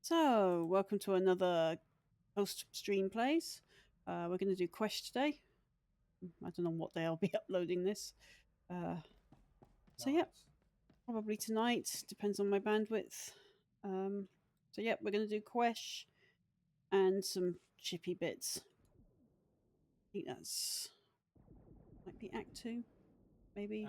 So, welcome to another post stream plays. We're going to do Quesh today. I don't know what day I'll be uploading this. So, yeah, probably tonight. Depends on my bandwidth. So, yeah, we're going to do Quesh and some chippy bits. I think that's might be Act 2, maybe.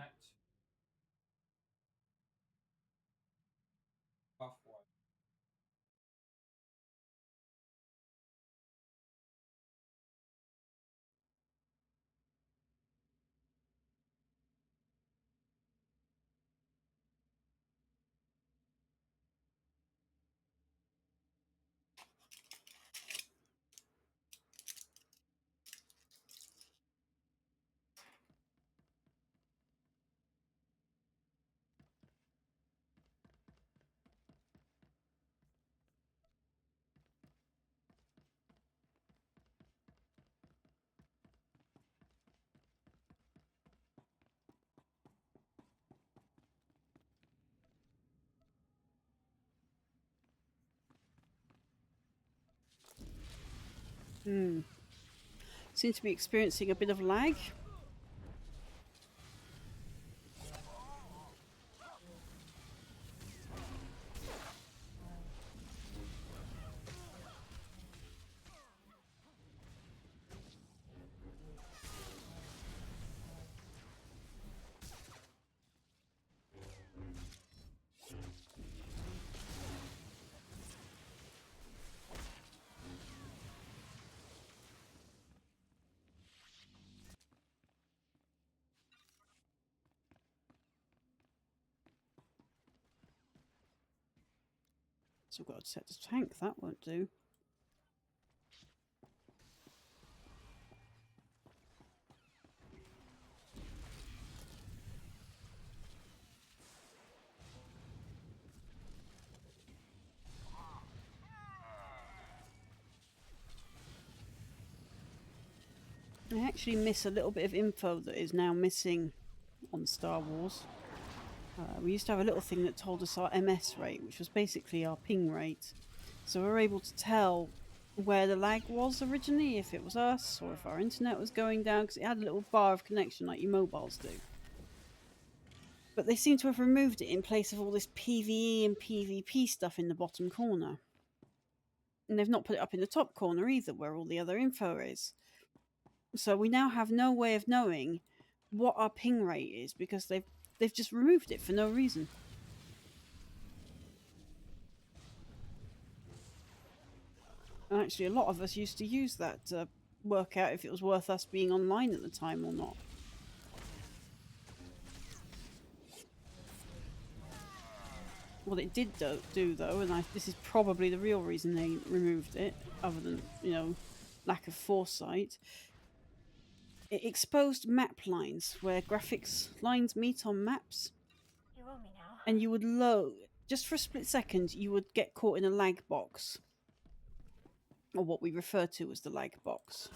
Seem to be experiencing a bit of lag. So I've got to set the tank. That won't do. I actually miss a little bit of info that is now missing on Star Wars. We used to have a little thing that told us our MS rate, which was basically our ping rate. So we were able to tell where the lag was originally, if it was us or if our internet was going down, because it had a little bar of connection like your mobiles do. But they seem to have removed it in place of all this PvE and PvP stuff in the bottom corner. And they've not put it up in the top corner either, where all the other info is. So we now have no way of knowing what our ping rate is because they've just removed it for no reason. And actually, a lot of us used to use that to work out if it was worth us being online at the time or not. What it did do though, and this is probably the real reason they removed it, other than, lack of foresight, it exposed map lines where graphics lines meet on maps. You owe me now. And you would load, just for a split second, you would get caught in a lag box. Or what we refer to as the lag box.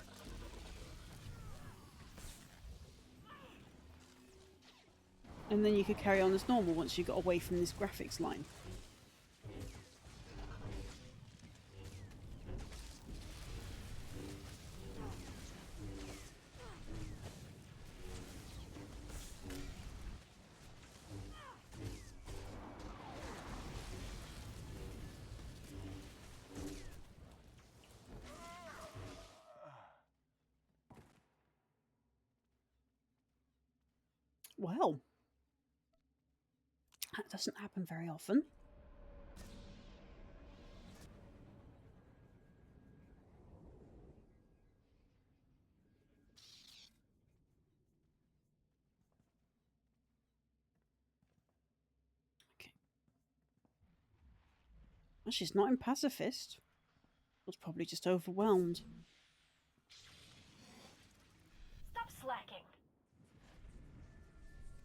And then you could carry on as normal once you got away from this graphics line. Well, that doesn't happen very often. Okay. Well, she's not in pacifist. Was probably just overwhelmed. Stop slacking.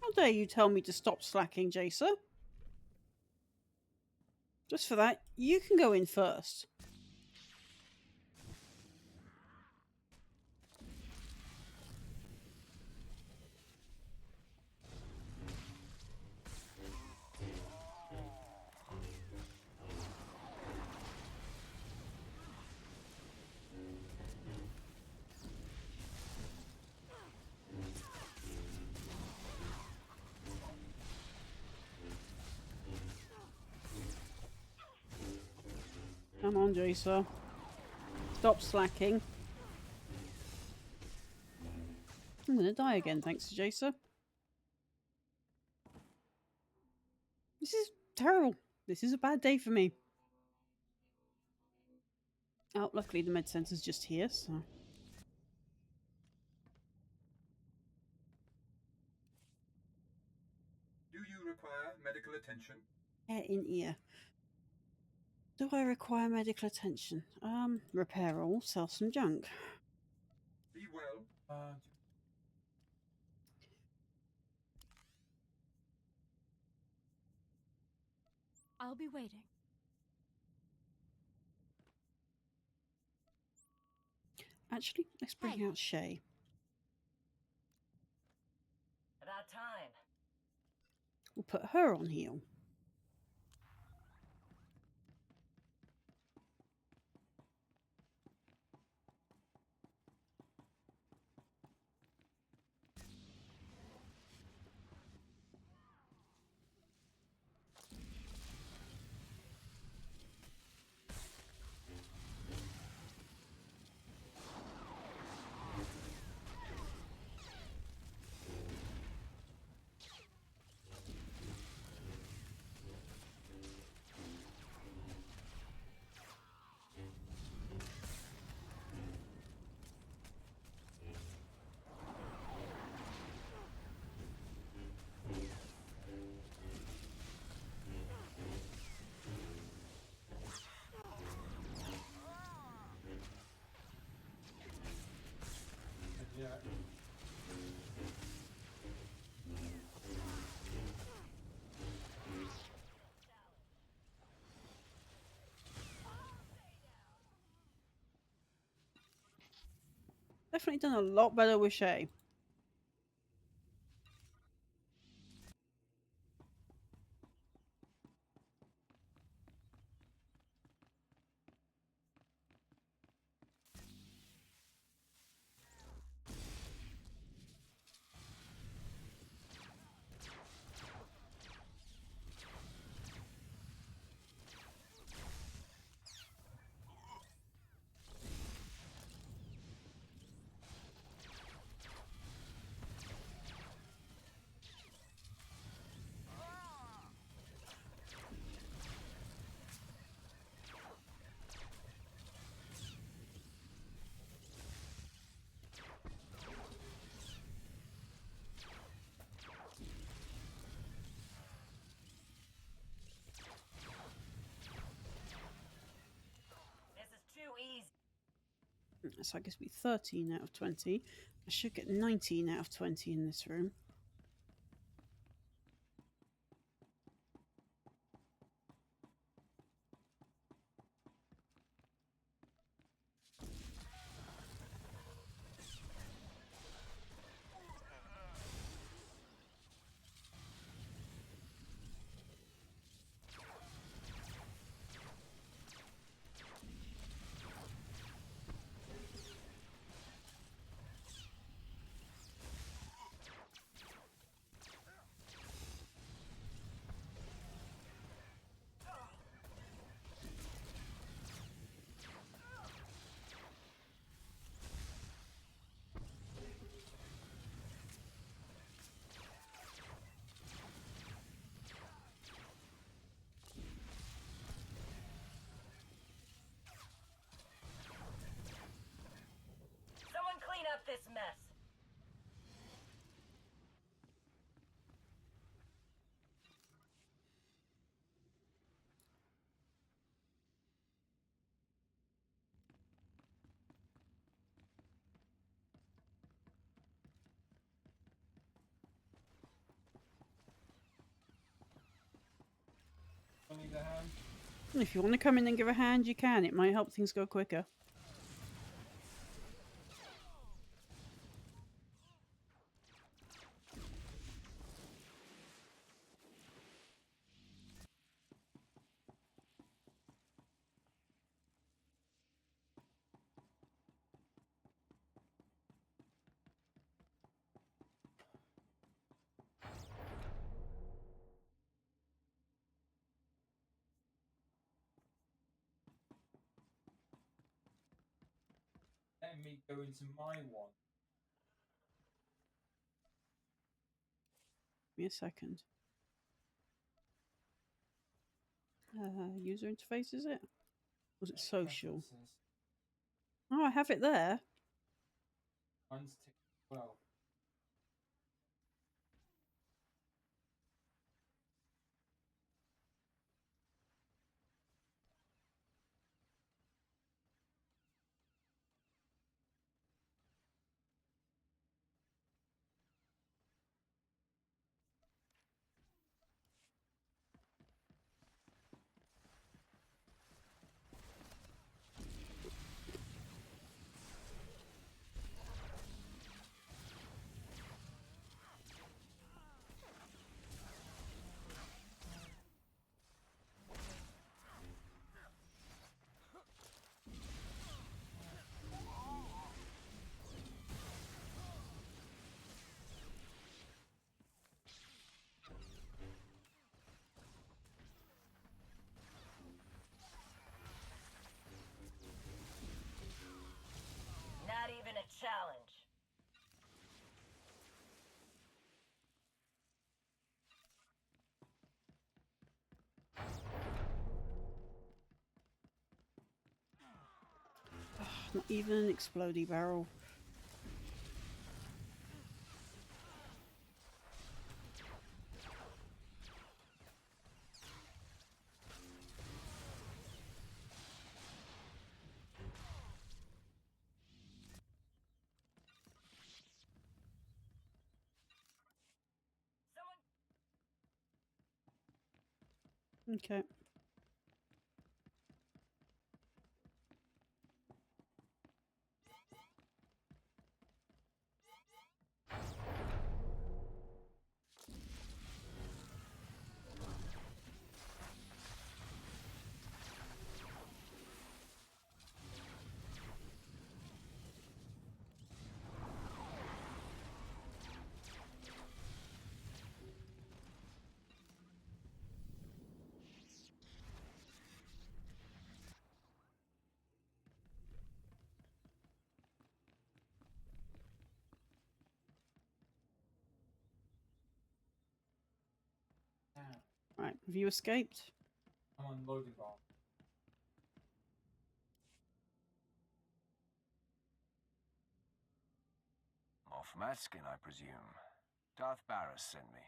How dare you tell me to stop slacking, Jacer? Just for that, you can go in first. Come on, Jacer. Stop slacking. I'm gonna die again, thanks to Jacer. This is terrible. This is a bad day for me. Oh, luckily the med center's just here, so... Do you require medical attention? Get in ear. Do I require medical attention? Repair all, sell some junk. Be well. I'll be waiting. Actually, let's bring Hey. out Shay. About time. We'll put her on heal. Yeah. Definitely done a lot better with Shay. This is too easy. So I guess be 13 out of 20. I should get 19 out of 20 in this room. Someone clean up this mess. I need a hand. If you want to come in and give a hand, you can. It might help things go quicker. letting me go into my one. Give me a second. User interface, is it? Was it social? Preferences. Oh, I have it there. Mine's ticked as well. Not even a challenge. Not even an explodey barrel. Someone. Okay. Damn. Right. Have you escaped? I'm on loading bar. Off Maskin, I presume. Darth Barris sent me.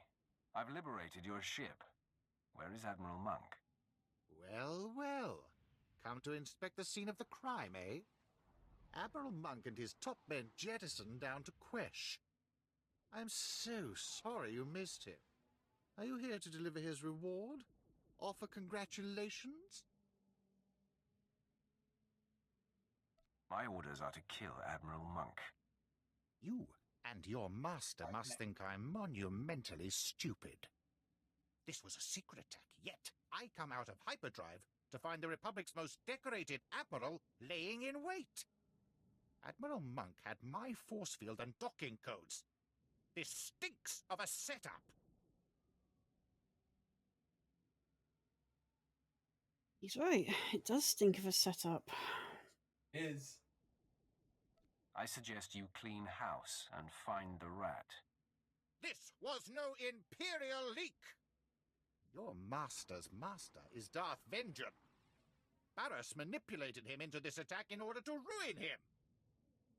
I've liberated your ship. Where is Admiral Monk? Well, well. Come to inspect the scene of the crime, eh? Admiral Monk and his top men jettisoned down to Quesh. I'm so sorry you missed him. Are you here to deliver his reward? Offer congratulations? My orders are to kill Admiral Monk. You and your master must think I'm monumentally stupid. This was a secret attack, yet I come out of hyperdrive to find the Republic's most decorated admiral laying in wait. Admiral Monk had my force field and docking codes. This stinks of a setup. He's right. It does stink of a setup. Is. I suggest you clean house and find the rat. This was no Imperial leak. Your master's master is Darth Vengeance. Barris manipulated him into this attack in order to ruin him.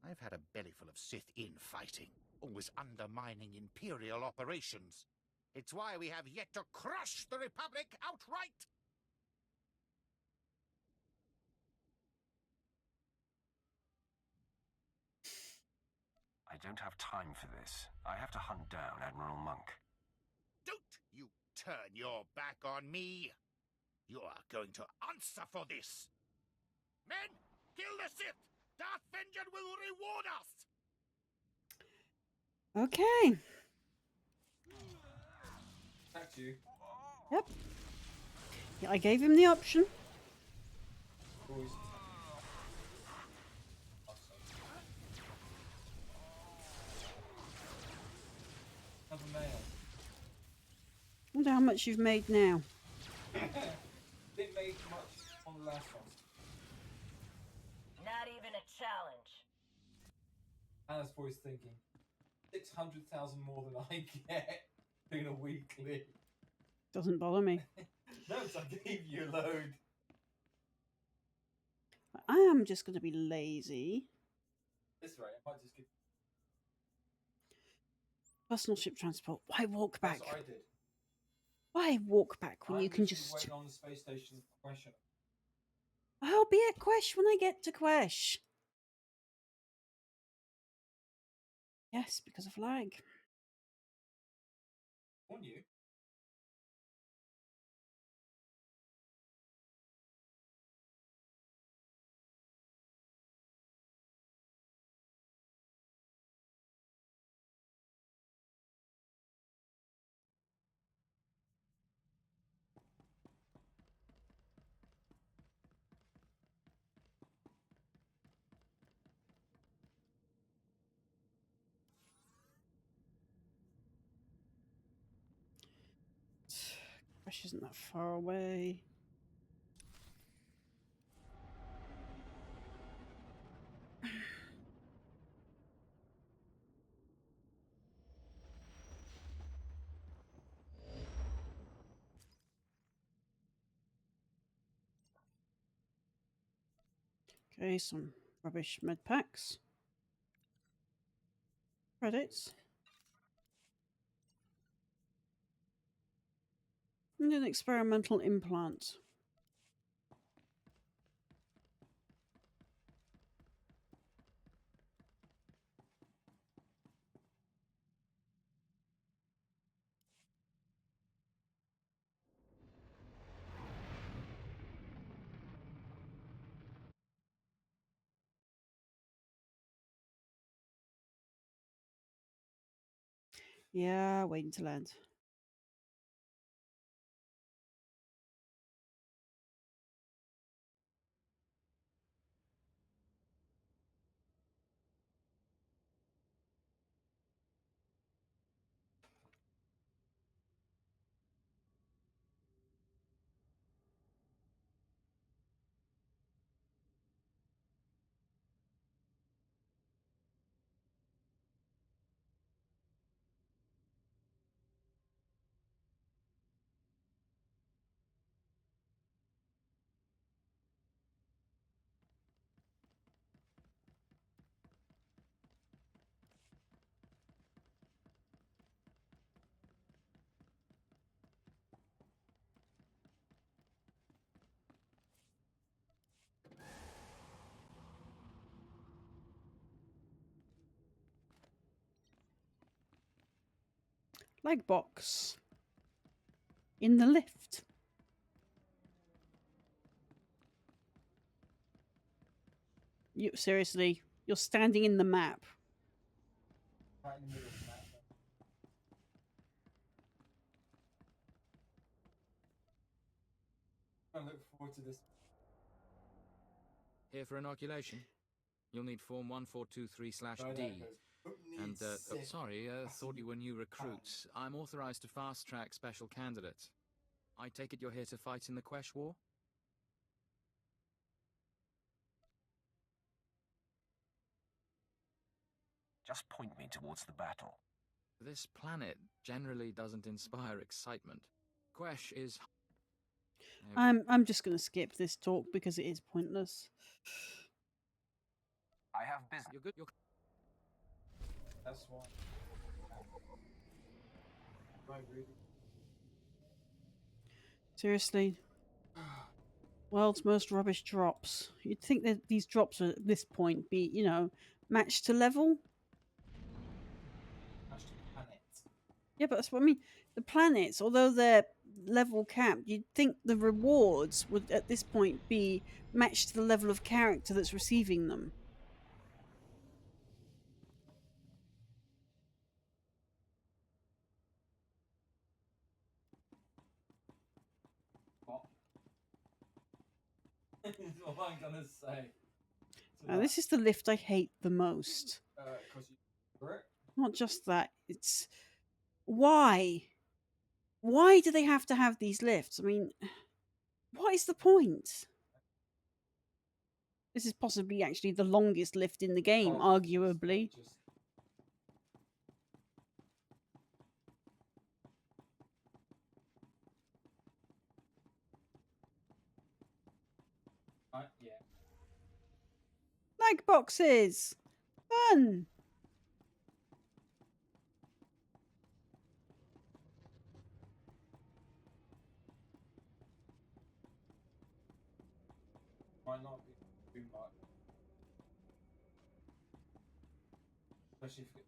I've had a bellyful of Sith infighting, always undermining Imperial operations. It's why we have yet to crush the Republic outright. I don't have time for this. I have to hunt down Admiral Monk. Don't you turn your back on me. You are going to answer for this. Men, kill the Sith. Darth Vengeance will reward us. Okay. Attacked you. Yep. Yeah, I gave him the option. Boys. Another male. Wonder how much you've made now. Didn't make much on the last one. Not even a challenge. Hannah's voice thinking, 600,000 more than I get doing a weekly. Doesn't bother me. No, 'cause I gave you a load. I am just going to be lazy. This rate, I might just give. Personal ship transport. Why walk That's back? what I did. Why walk back when I'm you can literally just... waiting on the space station question. I'll be at Quesh when I get to Quesh. Yes, because of lag. On you. Quesh isn't that far away. Okay, some rubbish med packs. Credits. And an experimental implant. Yeah, waiting to land. Leg box. In the lift. You seriously, you're standing in the map. Right in the middle of the map. I look forward to this. Here for inoculation? You'll need Form 1423/D. Oh, that goes, "Who And, needs sick sorry, thought you were new recruits. I'm authorized to fast-track special candidates. I take it you're here to fight in the Quesh War? Just point me towards the battle. This planet generally doesn't inspire excitement. Quesh is... I'm just going to skip this talk because it is pointless. I have business. You're good, you're... That's why. Right, really. Seriously. World's most rubbish drops. You'd think that these drops would at this point be, you know, matched to level. Match to planet. Yeah, but that's what I mean. The planets, although they're level capped, you'd think the rewards would at this point be matched to the level of character that's receiving them. What? What am I gonna say? Now, this is the lift I hate the most. Because you correct. Not just that, it's why? Why do they have to have these lifts? I mean, what is the point? This is possibly actually the longest lift in the game, arguably. Just Yeah. Leg boxes! Fun! Might not be too much. Especially if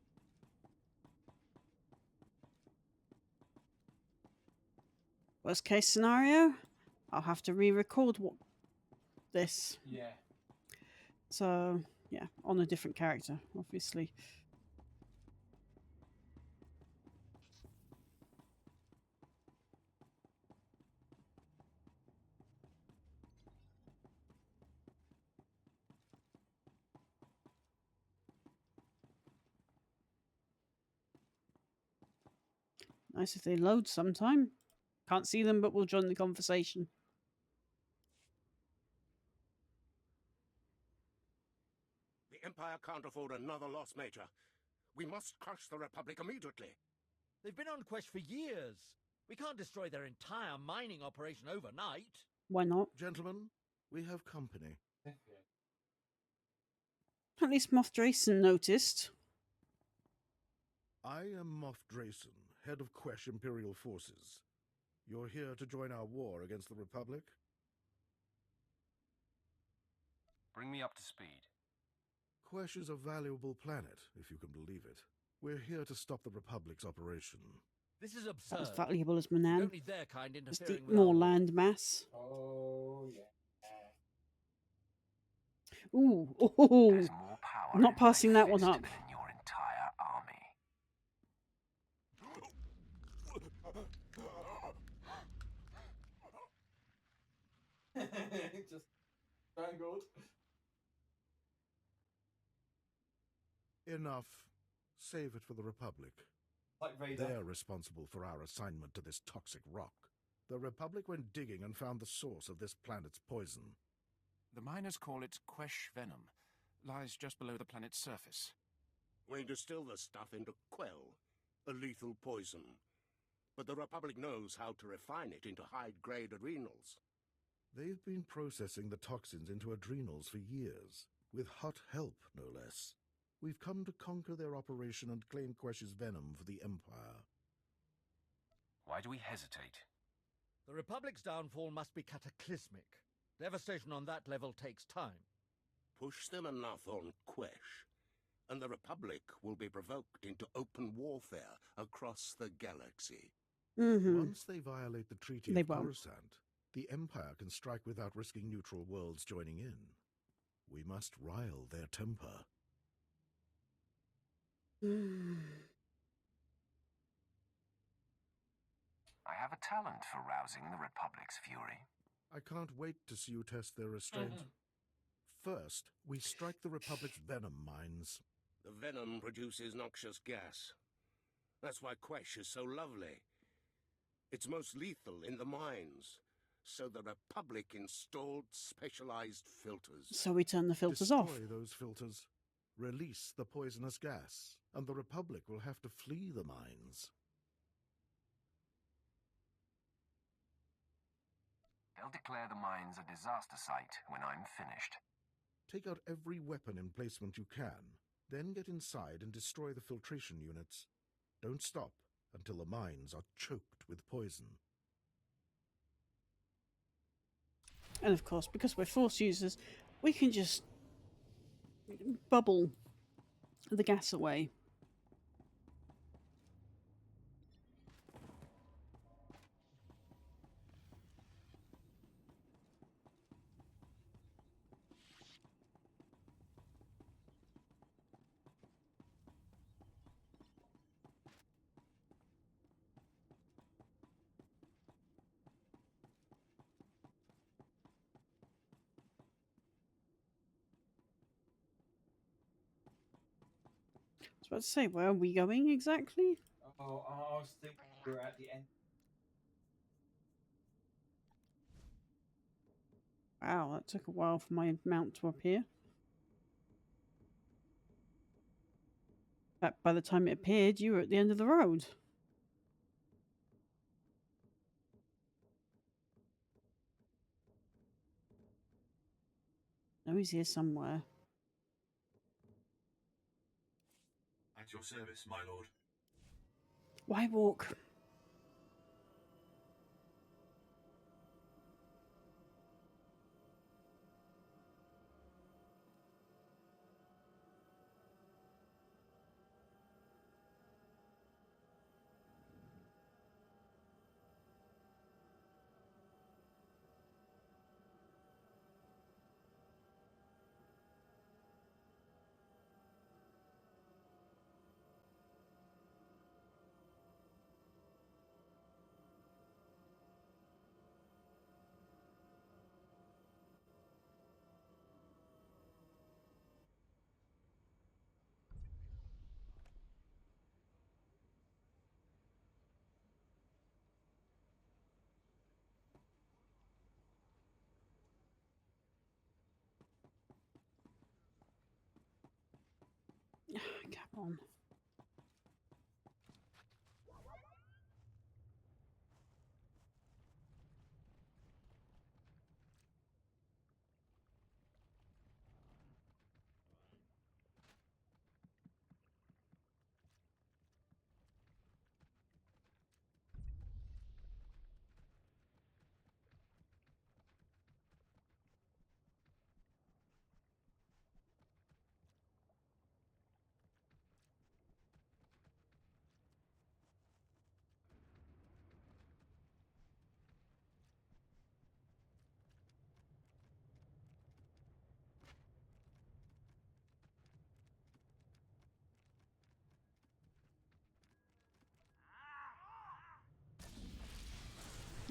Worst case scenario, I'll have to re-record this. yeah. So, yeah, on a different character, obviously. Nice if they load sometime. Can't see them, but we'll join the conversation. The Empire can't afford another loss, Major. We must crush the Republic immediately. They've been on Quesh for years. We can't destroy their entire mining operation overnight. Why not? Gentlemen, we have company. At least Moff Drayson noticed. I am Moff Drayson, head of Quesh Imperial Forces. You're here to join our war against the Republic? Bring me up to speed. Quesh is a valuable planet, if you can believe it. We're here to stop the Republic's operation. This is Not absurd. as valuable as We Manan. don't need their kind Just interfering the with more our land mass. Oh yeah. Ooh, There's more power not in passing my that one fist up. than your entire army. Just strangled. Enough. Save it for the Republic. Like Vader. They're responsible for our assignment to this toxic rock. The Republic went digging and found the source of this planet's poison. The miners call it Quesh venom. Lies just below the planet's surface. We distill the stuff into Quell, a lethal poison. But the Republic knows how to refine it into high-grade adrenals. They've been processing the toxins into adrenals for years, with hot help, no less. We've come to conquer their operation and claim Quesh's venom for the Empire. Why do we hesitate? The Republic's downfall must be cataclysmic. Devastation on that level takes time. Push them enough on Quesh, and the Republic will be provoked into open warfare across the galaxy. Once they violate the Treaty They of won't. Coruscant, the Empire can strike without risking neutral worlds joining in. We must rile their temper. I have a talent for rousing the Republic's fury. I can't wait to see you test their restraint. First, we strike the Republic's venom mines. The venom produces noxious gas. That's why Quesh is so lovely. It's most lethal in the mines, so the Republic installed specialized filters. So we turn the filters Destroy off. those filters. Release the poisonous gas, and the Republic will have to flee the mines. They'll declare the mines a disaster site when I'm finished. Take out every weapon emplacement you can, then get inside and destroy the filtration units. Don't stop until the mines are choked with poison. And of course, because we're Force users, we can just bubble the gas away. I was about to say, where are we going exactly? Oh, I was thinking we're at the end. Wow, that took a while for my mount to appear. By the time it appeared, you were at the end of the road. know he's here somewhere. At your service, my lord. Why walk? Come on.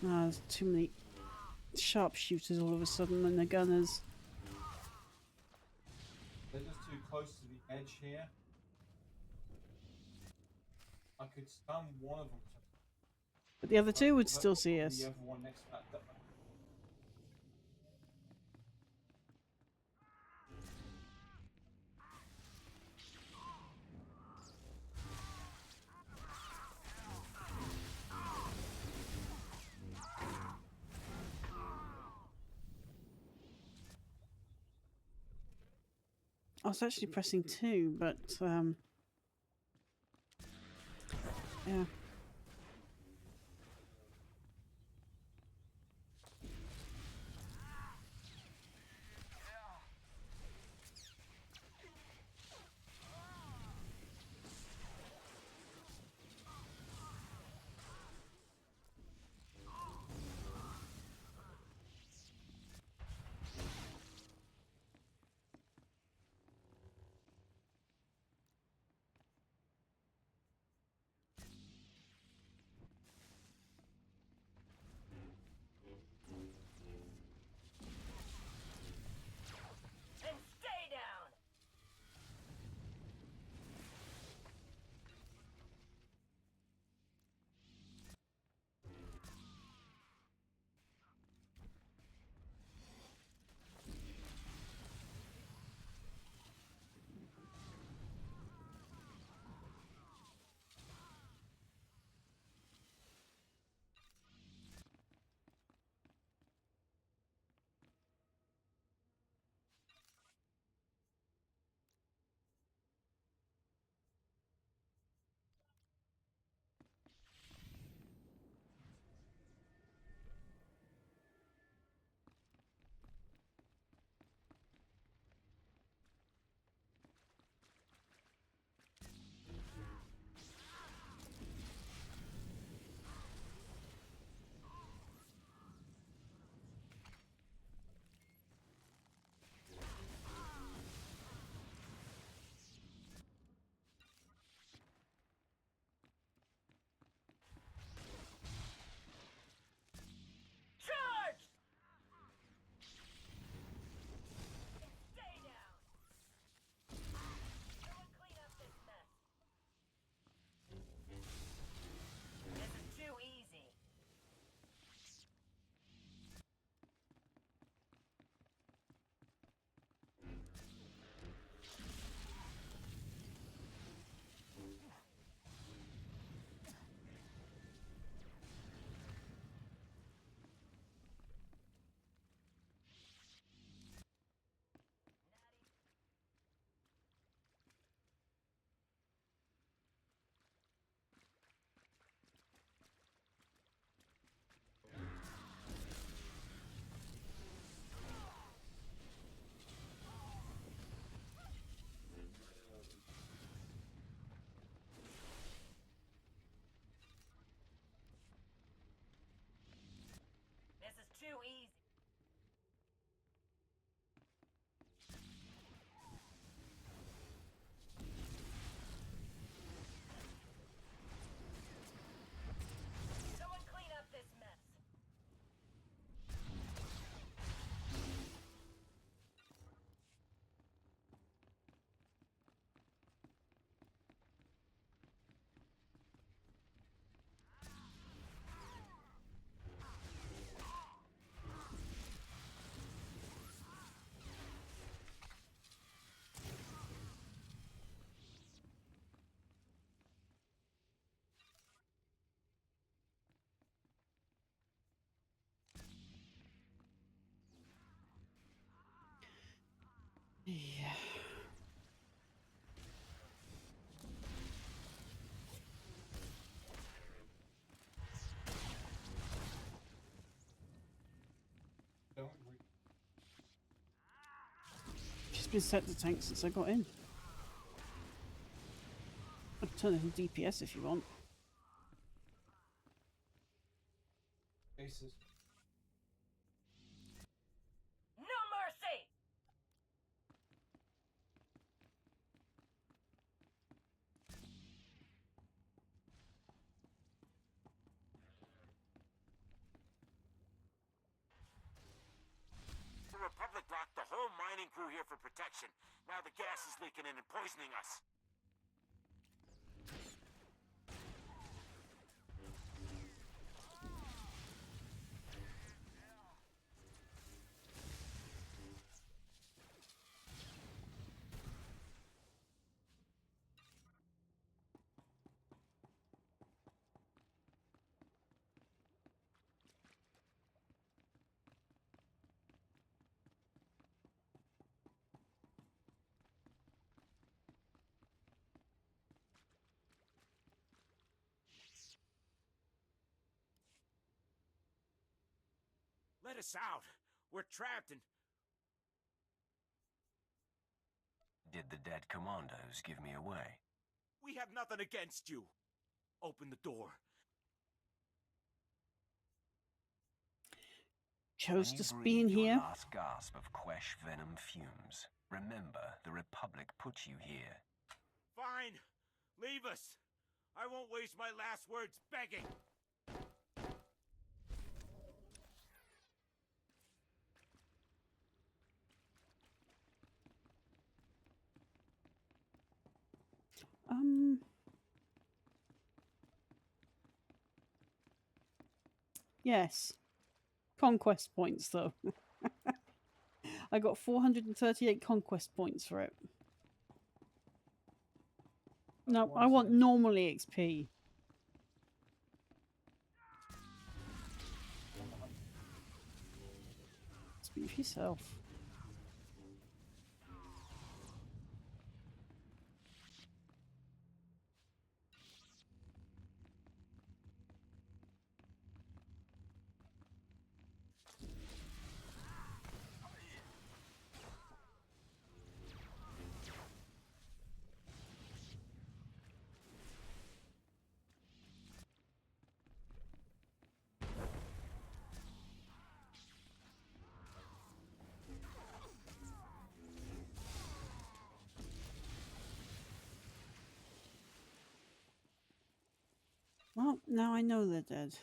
Oh, there's too many sharpshooters all of a sudden and the gunners. They're just too close to the edge here. I could stun one of them. But the other two would still see us. The other one next to that. I was actually pressing 2, but yeah. too easy. Someone clean up this mess. Yeah. Don't we? She's been set to tank since I got in. I can turn it into DPS if you want. Cases. No mercy! The Republic locked the whole mining crew here for protection. Now the gas is leaking in and poisoning us. Let us out. We're trapped and... Did the dead commandos give me away? We have nothing against you. Open the door. Chose to be in Your here. last gasp of Quesh venom fumes. Remember, the Republic put you here. Fine. Leave us. I won't waste my last words begging. Yes. Conquest points, though. I got 438 conquest points for it. No, I want normal EXP. Speak for yourself. Well, now I know they're dead.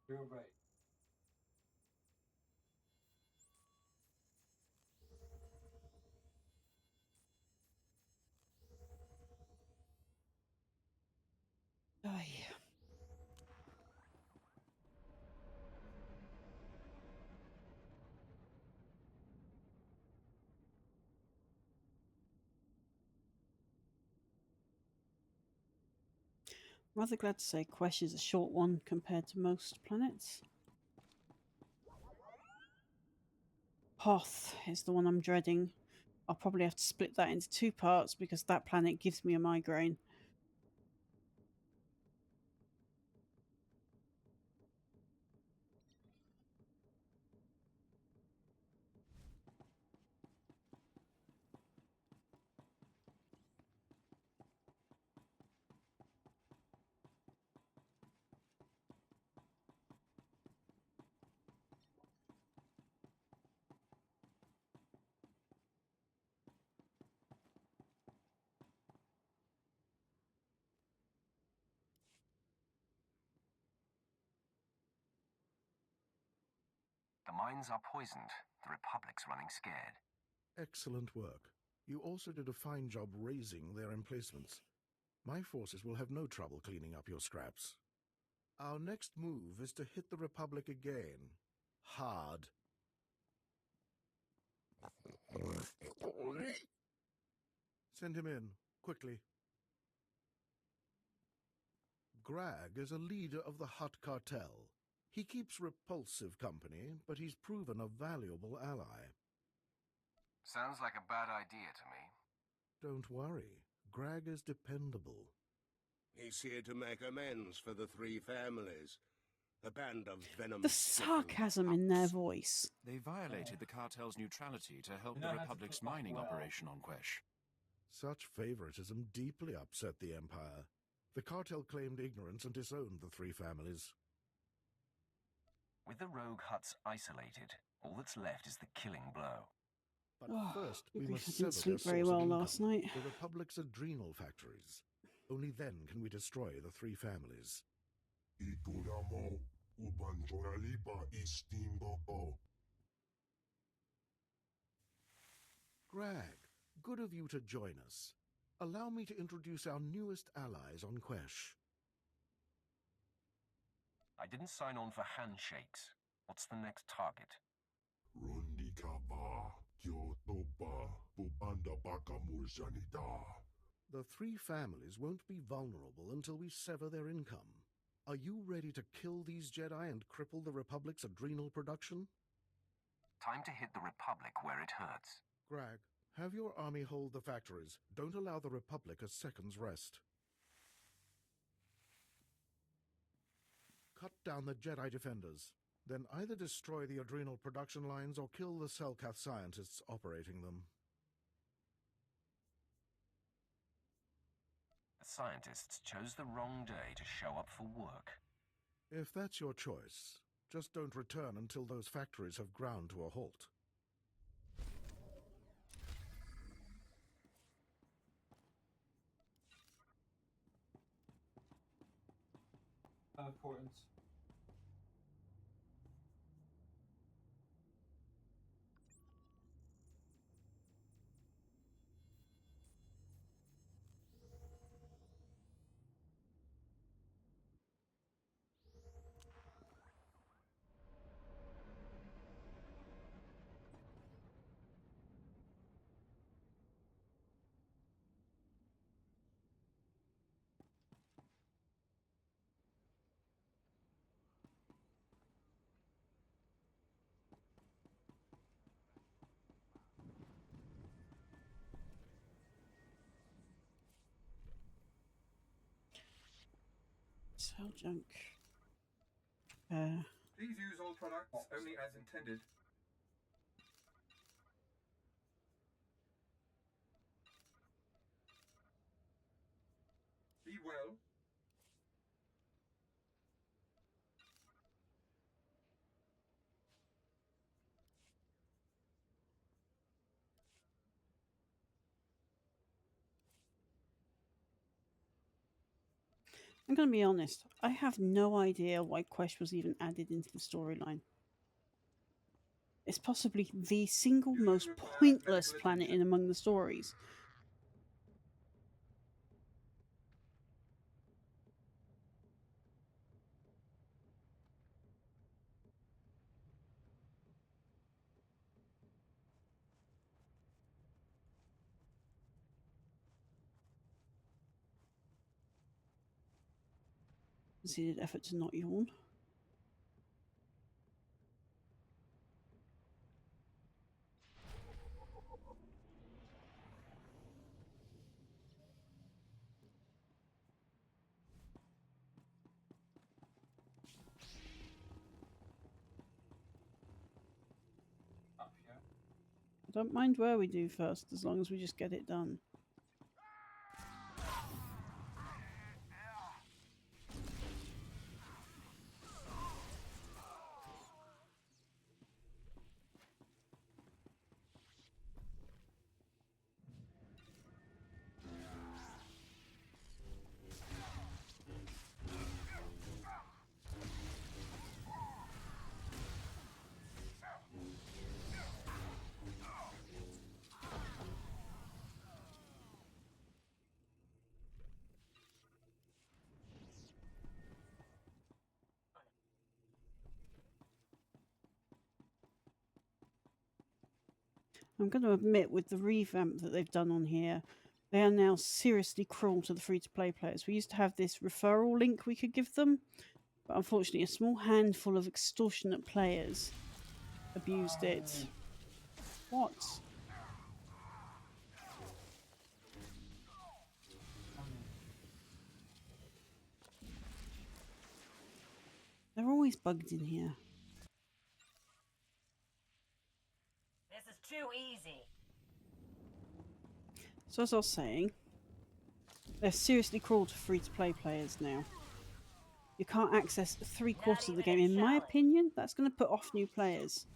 You're right. Oh, yeah. Rather glad to say Quesh is a short one compared to most planets. Hoth is the one I'm dreading. I'll probably have to split that into 2 parts because that planet gives me a migraine. The mines are poisoned. The Republic's running scared. Excellent work. You also did a fine job raising their emplacements. My forces will have no trouble cleaning up your scraps. Our next move is to hit the Republic again. Hard. Send him in, quickly. Grag is a leader of the Hutt cartel. He keeps repulsive company, but he's proven a valuable ally. Sounds like a bad idea to me. Don't worry. Grag is dependable. He's here to make amends for the 3 families. A band of venom. The sarcasm in their voice. They violated the cartel's neutrality to help You the know how to Republic's flip off mining well. operation on Quesh. Such favoritism deeply upset the Empire. The cartel claimed ignorance and disowned the 3 families. With the rogue Hutts isolated, all that's left is the killing blow. But Oh, first, good we grief, must I sever didn't their sleep very source of well income, last night. the Republic's adrenal factories. Only then can we destroy the 3 families. Grag, good of you to join us. Allow me to introduce our newest allies on Quesh. I didn't sign on for handshakes. What's the next target? The 3 families won't be vulnerable until we sever their income. Are you ready to kill these Jedi and cripple the Republic's adrenal production? Time to hit the Republic where it hurts. Grag, have your army hold the factories. Don't allow the Republic a second's rest. Cut down the Jedi defenders. Then either destroy the adrenal production lines or kill the Selkath scientists operating them. The scientists chose the wrong day to show up for work. If that's your choice, just don't return until those factories have ground to a halt. Important. Sell junk. Please use all products only as intended. Be well. I'm going to be honest. I have no idea why Quesh was even added into the storyline. It's possibly the single most pointless planet in among the stories. Considered effort to not yawn. Up here. I don't mind where we do first, as long as we just get it done. I'm going to admit, with the revamp that they've done on here, they are now seriously cruel to the free-to-play players. We used to have this referral link we could give them, but unfortunately a small handful of extortionate players abused it. What? They're always bugged in here. This is too easy. So as I was saying, they're seriously cruel to free-to-play players now. You can't access 3/4 of the game. In my opinion, that's going to put off new players.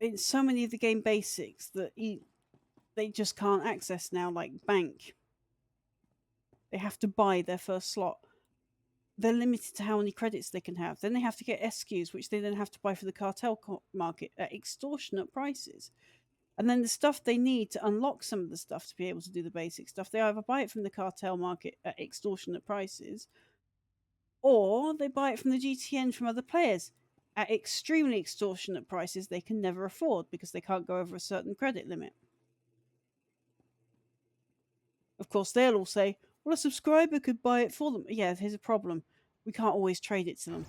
It's so many of the game basics that they just can't access now, like bank. They have to buy their first slot. They're limited to how many credits they can have. Then they have to get SQs, which they then have to buy for the cartel market at extortionate prices. And then the stuff they need to unlock some of the stuff to be able to do the basic stuff, they either buy it from the cartel market at extortionate prices, or they buy it from the GTN from other players at extremely extortionate prices they can never afford because they can't go over a certain credit limit. Of course, they'll all say, well, a subscriber could buy it for them. Yeah, here's a problem. We can't always trade it to them.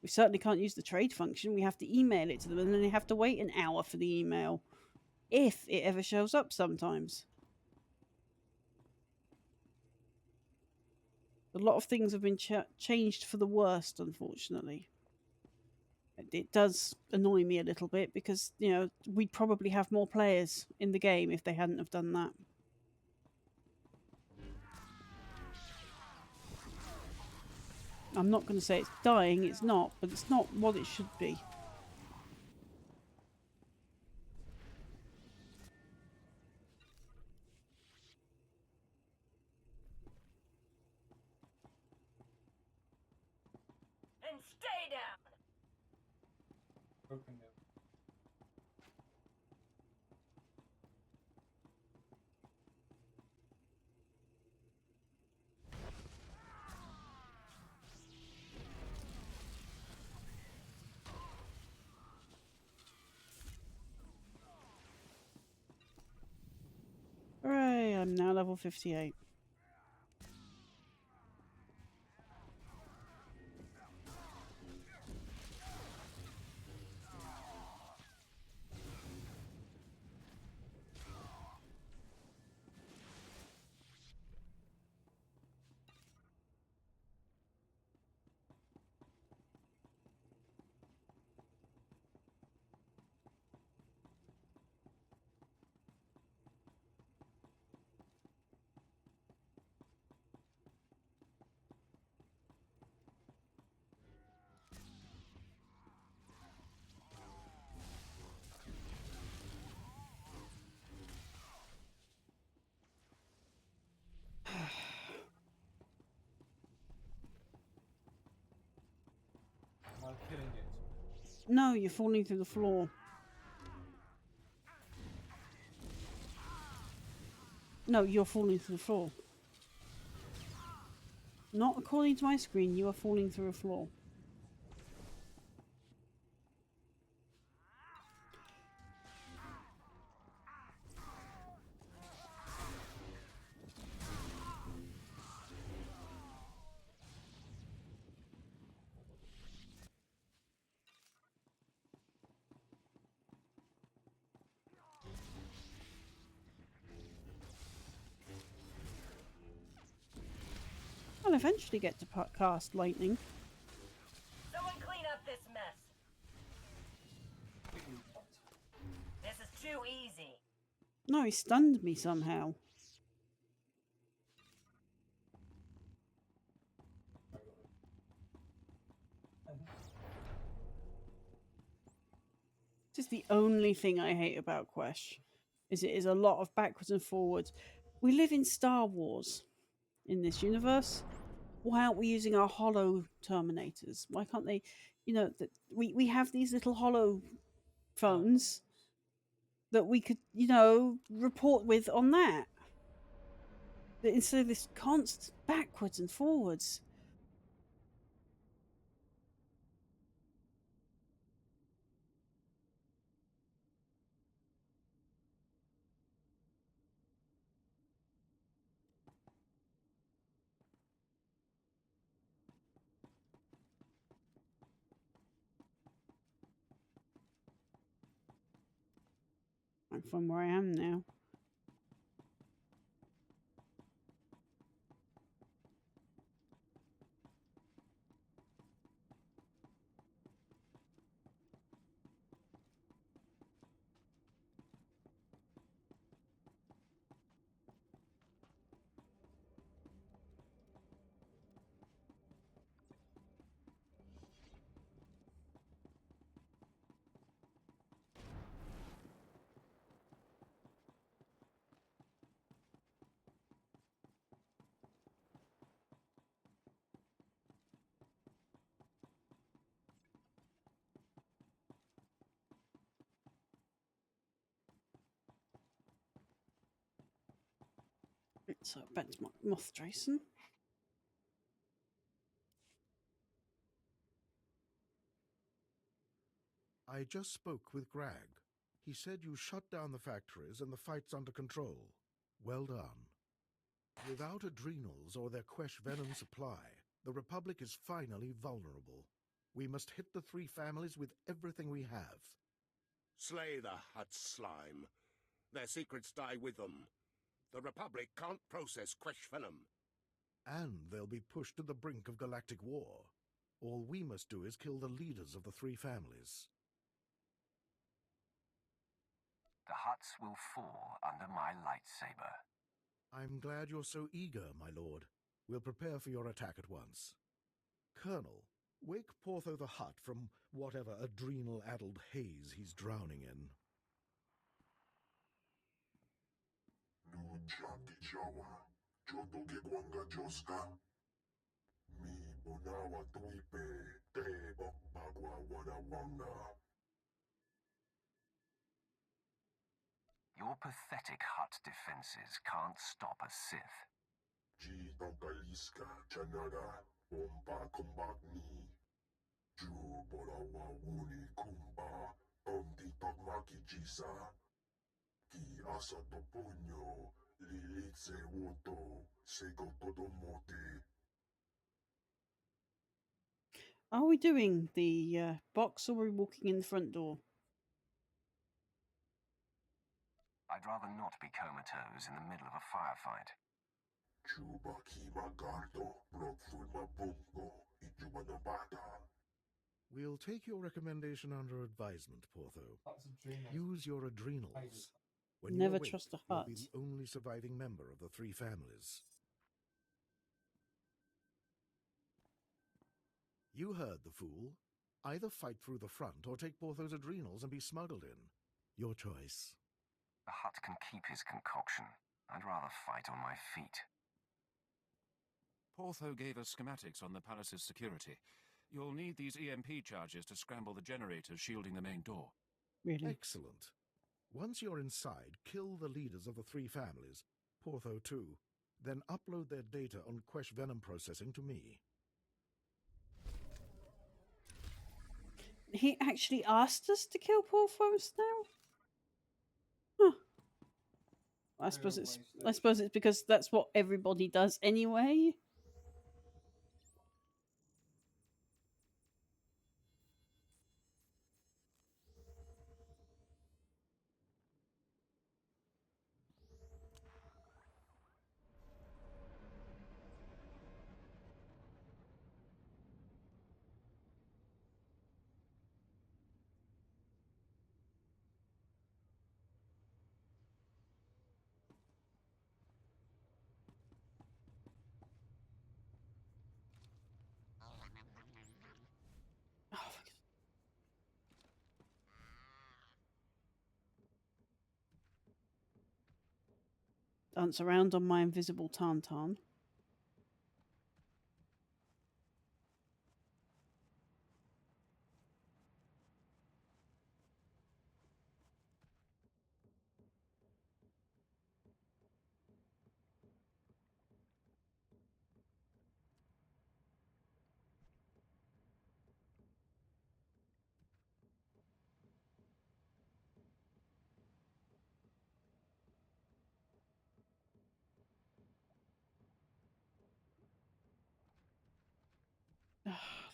We certainly can't use the trade function. We have to email it to them, and then they have to wait an hour for the email, if it ever shows up sometimes. A lot of things have been changed for the worst, unfortunately. It does annoy me a little bit because, you know, we'd probably have more players in the game if they hadn't have done that. I'm not going to say it's dying, it's not, but it's not what it should be. And stay down. Broken down. Hooray, I'm now level 58. No, you're falling through the floor. No, you're falling through the floor. Not according to my screen, you are falling through a floor. I'll eventually get to cast lightning. Someone clean up this mess. This is too easy. No, he stunned me somehow. This is the only thing I hate about Quesh. Is it is a lot of backwards and forwards. We live in Star Wars in this universe. Why aren't we using our hollow terminators? Why can't they, you know, that we have these little hollow phones that we could, you know, report with on that. Instead of this constant backwards and forwards. I'm from where I am now. So back to my moth Jason. I just spoke with Grag. He said you shut down the factories and the fight's under control. Well done. Without adrenals or their Quesh venom supply, the Republic is finally vulnerable. We must hit the three families with everything we have. Slay the Hutt slime. Their secrets die with them. The Republic can't process Quesh venom. And they'll be pushed to the brink of galactic war. All we must do is kill the leaders of the three families. The Hutts will fall under my lightsaber. I'm glad you're so eager, my lord. We'll prepare for your attack at once. Colonel, wake Portho the Hutt from whatever adrenal-addled haze he's drowning in. Your pathetic Hutt defenses can't stop a Sith. Are we doing the box or are we walking in the front door? I'd rather not be comatose in the middle of a firefight. We'll take your recommendation under advisement, Portho. Use your adrenals. When you Never awake, trust a you'll Hutt. be the only surviving member of the three families. You heard the fool. Either fight through the front or take Portho's adrenals and be smuggled in. Your choice. The Hutt can keep his concoction. I'd rather fight on my feet. Portho gave us schematics on the palace's security. You'll need these EMP charges to scramble the generators shielding the main door. Really? Excellent. Once you're inside, kill the leaders of the 3 families, Portho too. Then upload their data on Quesh venom processing to me. He actually asked us to kill Porthos now? Huh. I suppose it's because that's what everybody does anyway. Oh, dance around on my invisible tauntaun.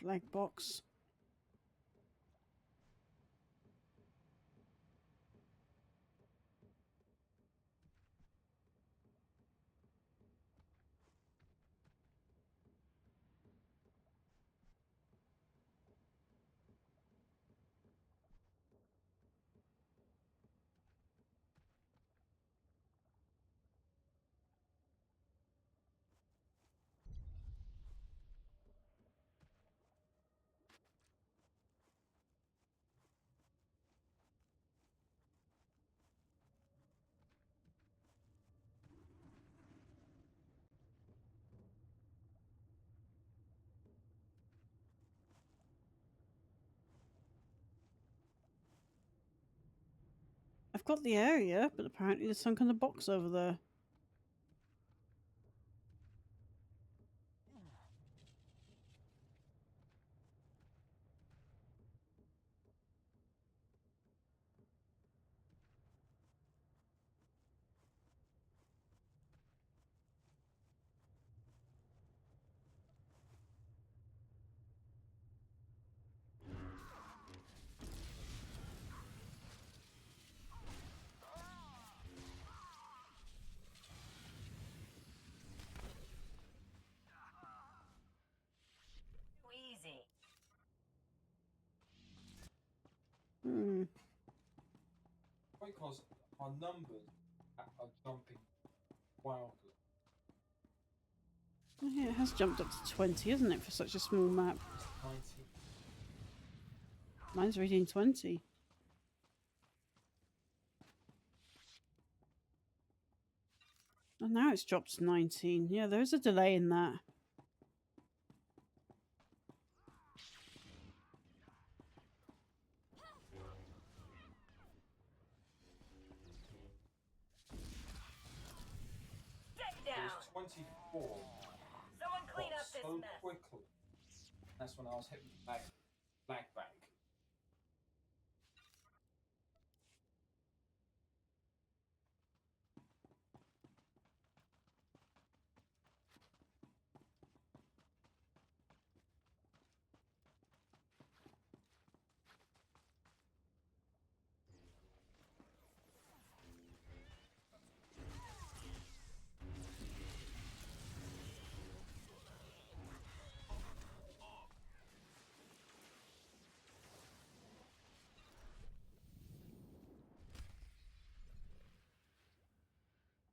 Leg box. I've got the area, but apparently there's some kind of box over there. Too easy. Because our numbers are jumping wildly. Oh, yeah, it has jumped up to 20, isn't it, for such a small map? 90. Mine's reading 20. And now it's dropped to 19. Yeah, there is a delay in that. Stay down. There's 24. Someone clean But up this so mess. quickly. That's when I was hitting the lag bank.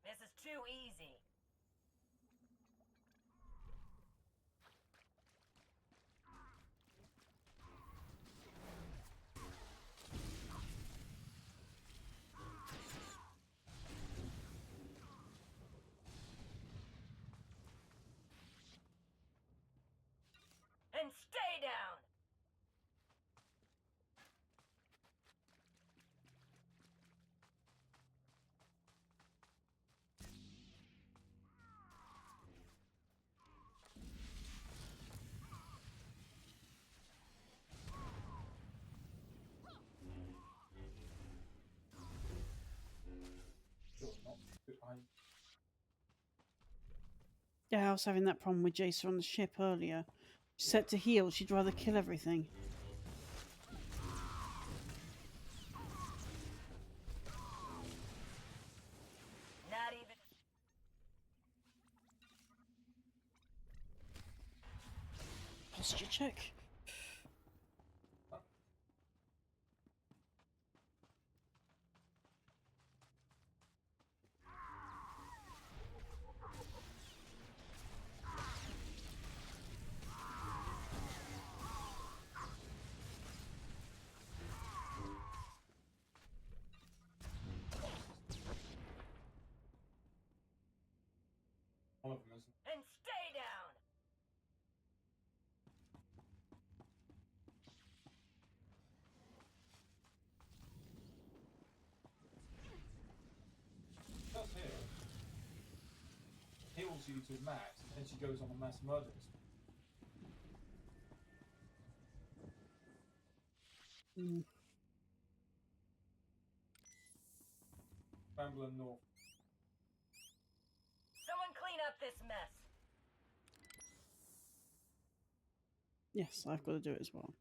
This is too easy. And stay down. Yeah, I was having that problem with Jacer on the ship earlier. Set to heal, she'd rather kill everything. Not even. Posture check. One of them isn't. And stay down. Does heal. Heals you to max, and then she goes on a mass murder. Mm. Ramblin' North. Someone clean up this mess. Yes, I've got to do it as well.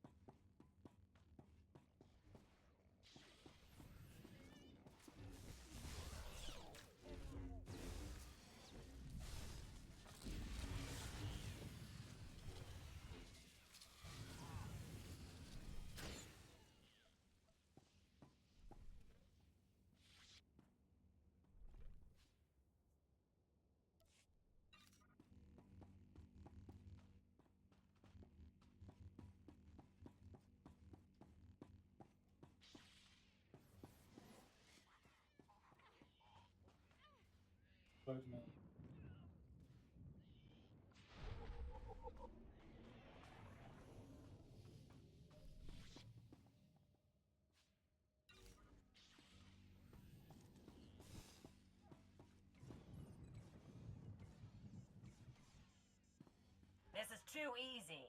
Loads more. This is too easy.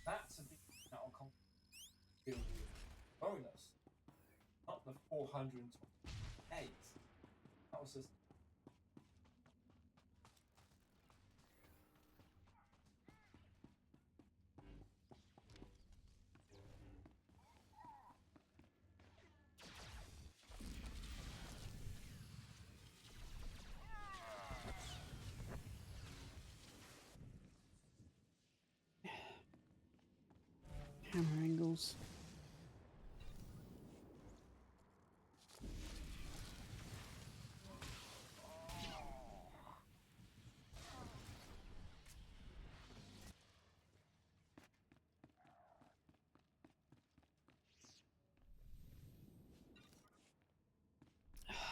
That's a big amount of bonus. Not the 428. That was just. Camera angles.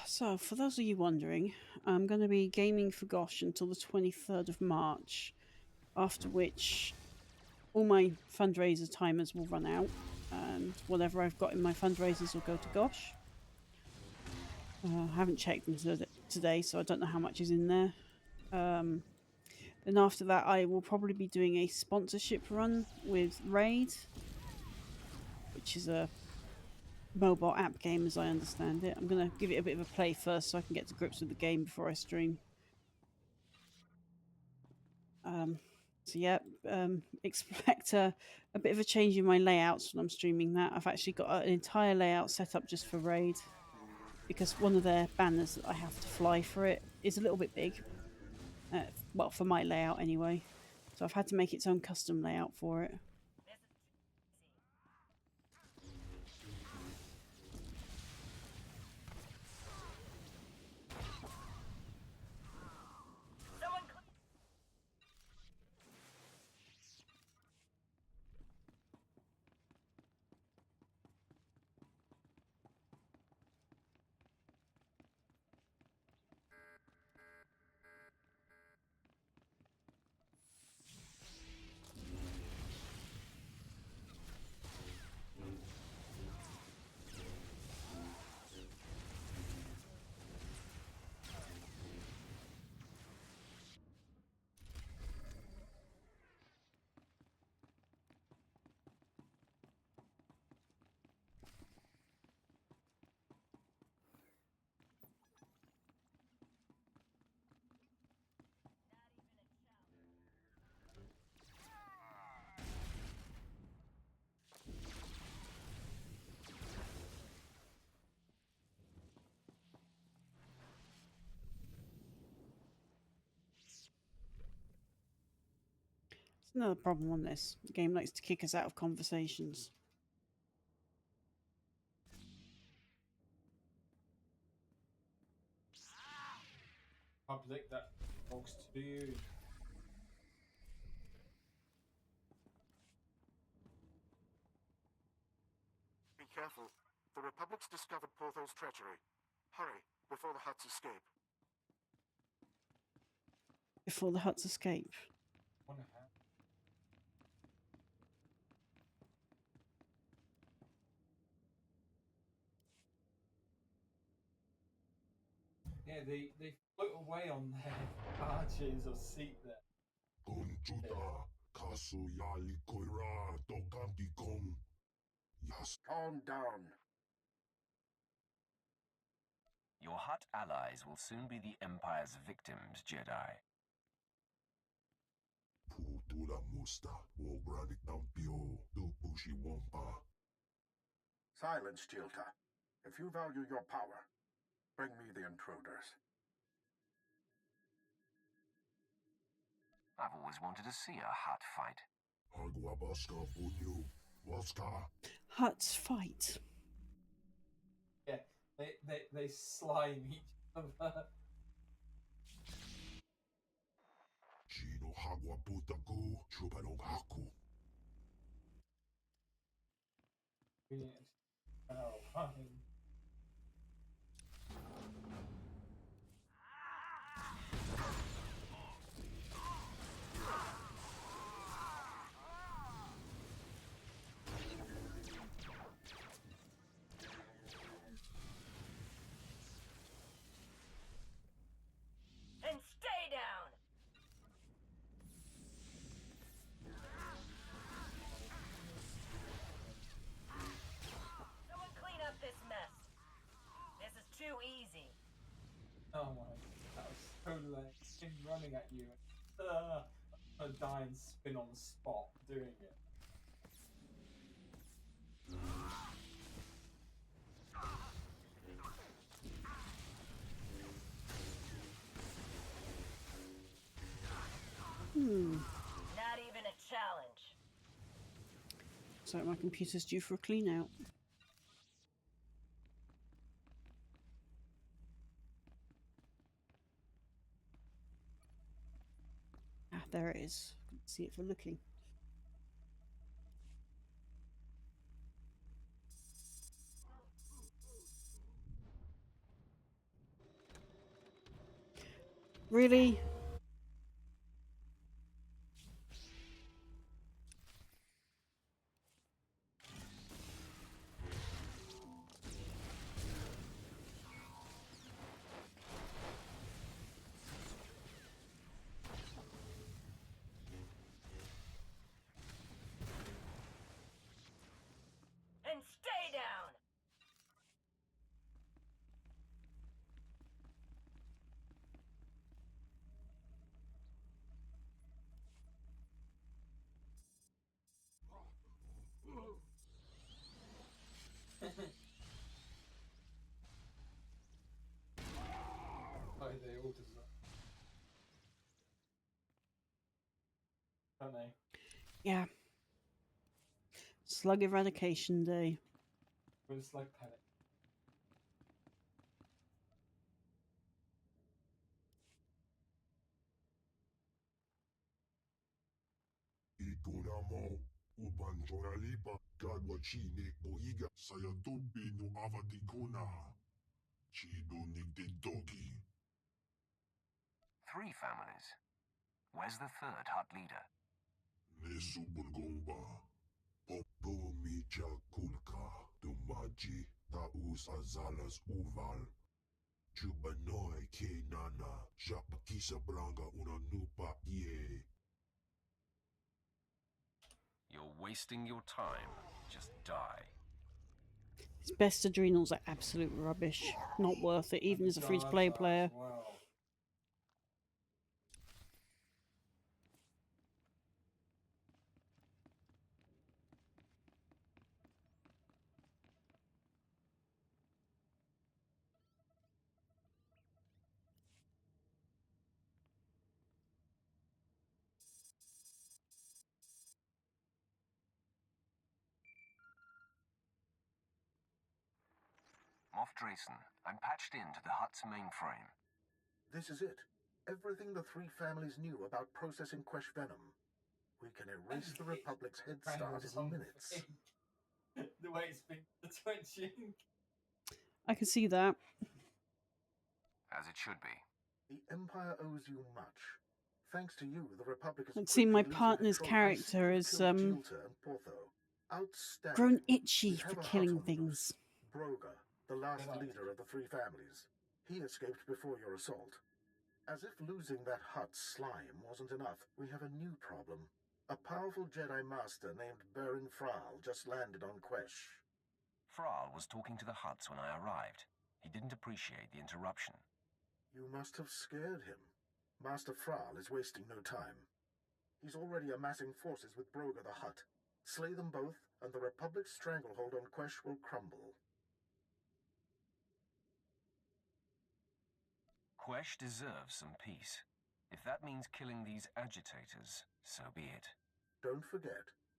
So, for those of you wondering, I'm going to be gaming for Gosh until the 23rd of March, after which all my fundraiser timers will run out, and whatever I've got in my fundraisers will go to Gosh. I haven't checked them today, so I don't know how much is in there. Then after that, I will probably be doing a sponsorship run with Raid, which is a mobile app game as I understand it. I'm going to give it a bit of a play first so I can get to grips with the game before I stream. So yeah, expect a bit of a change in my layouts when I'm streaming that. I've actually got an entire layout set up just for Raid, because one of their banners that I have to fly for it is a little bit big. Well, for my layout anyway. So I've had to make its own custom layout for it. Another problem on this. The game likes to kick us out of conversations. Public, that belongs to you. Be careful. The Republic's discovered Portho's treachery. Hurry, before the Huts escape. Before the Huts escape. Wonder how. Yeah, they float away on their barges or seat there. Calm down. Your Hutt allies will soon be the Empire's victims, Jedi. Silence, Jilta. If you value your power, bring me the intruders. I've always wanted to see a Hutt fight. Huts fight. Yeah, they slime each other. Oh, fine. And stay down! Someone clean up this mess. This is too easy. Oh my, that was so late. Him running at you. A die and spin on the spot doing it. Not even a challenge. So my computer's due for a clean out. Ah, there it is. Couldn't see it for looking. Really? And stay down! Oh, they all deserve. Don't they? Yeah. Slug eradication day. But it's like panic. Three families. Where's the third Hutt leader? You're wasting your time. Just die. His best adrenals are absolute rubbish. Not worth it, even as a free-to-play player. Wow. Moff Drayson. I'm patched into the hut's mainframe. This is it. Everything the three families knew about processing Quesh venom. We can erase the Republic's head start in minutes. The way it's been twitching. I can see that. As it should be. The Empire owes you much. Thanks to you, the Republic has I've seen my quickly losing partner's control. I see character you've is killed Jilta and Portho. Outstanding. grown itchy We for have a killing hut on things. loose. Broga, the last leader of the three families. He escaped before your assault. As if losing that hut's slime wasn't enough, we have a new problem. A powerful Jedi Master named Baron Fral just landed on Quesh. Fral was talking to the huts when I arrived. He didn't appreciate the interruption. You must have scared him. Master Fral is wasting no time. He's already amassing forces with Broga the Hutt. Slay them both, and the Republic's stranglehold on Quesh will crumble. Quesh deserves some peace. If that means killing these agitators, so be it. Don't forget,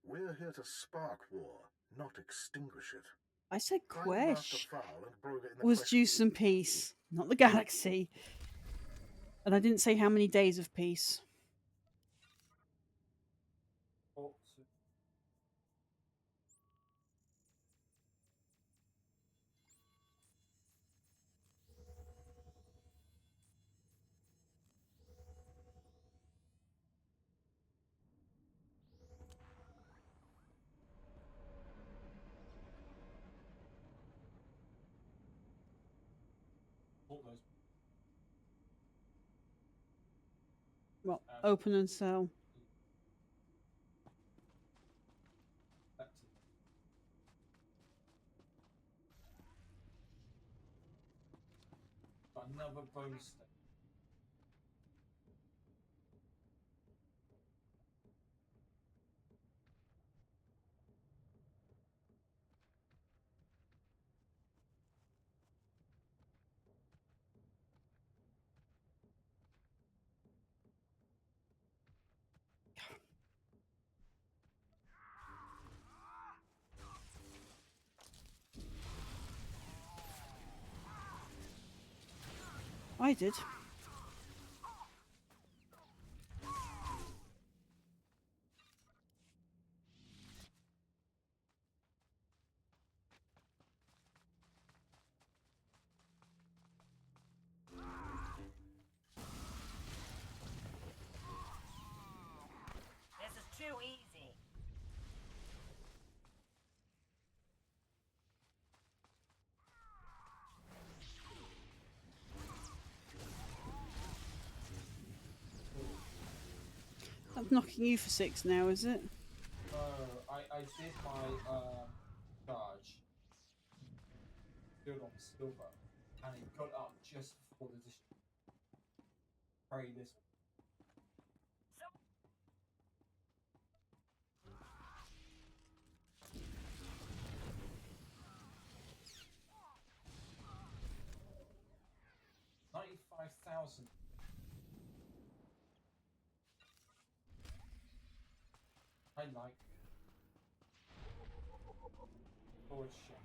we're here to spark war, not extinguish it. I said Find Master Quesh Fral and Broga in the was Quesh juice and peace, not the galaxy. And I didn't say how many days of peace. Well, open and sell. Another bone stick. I did. This is too easy. That's knocking you for 6 now, is it? No, I did my charge. Good on silver, and it got up just before the pray this one. $95,000. I like forward shift.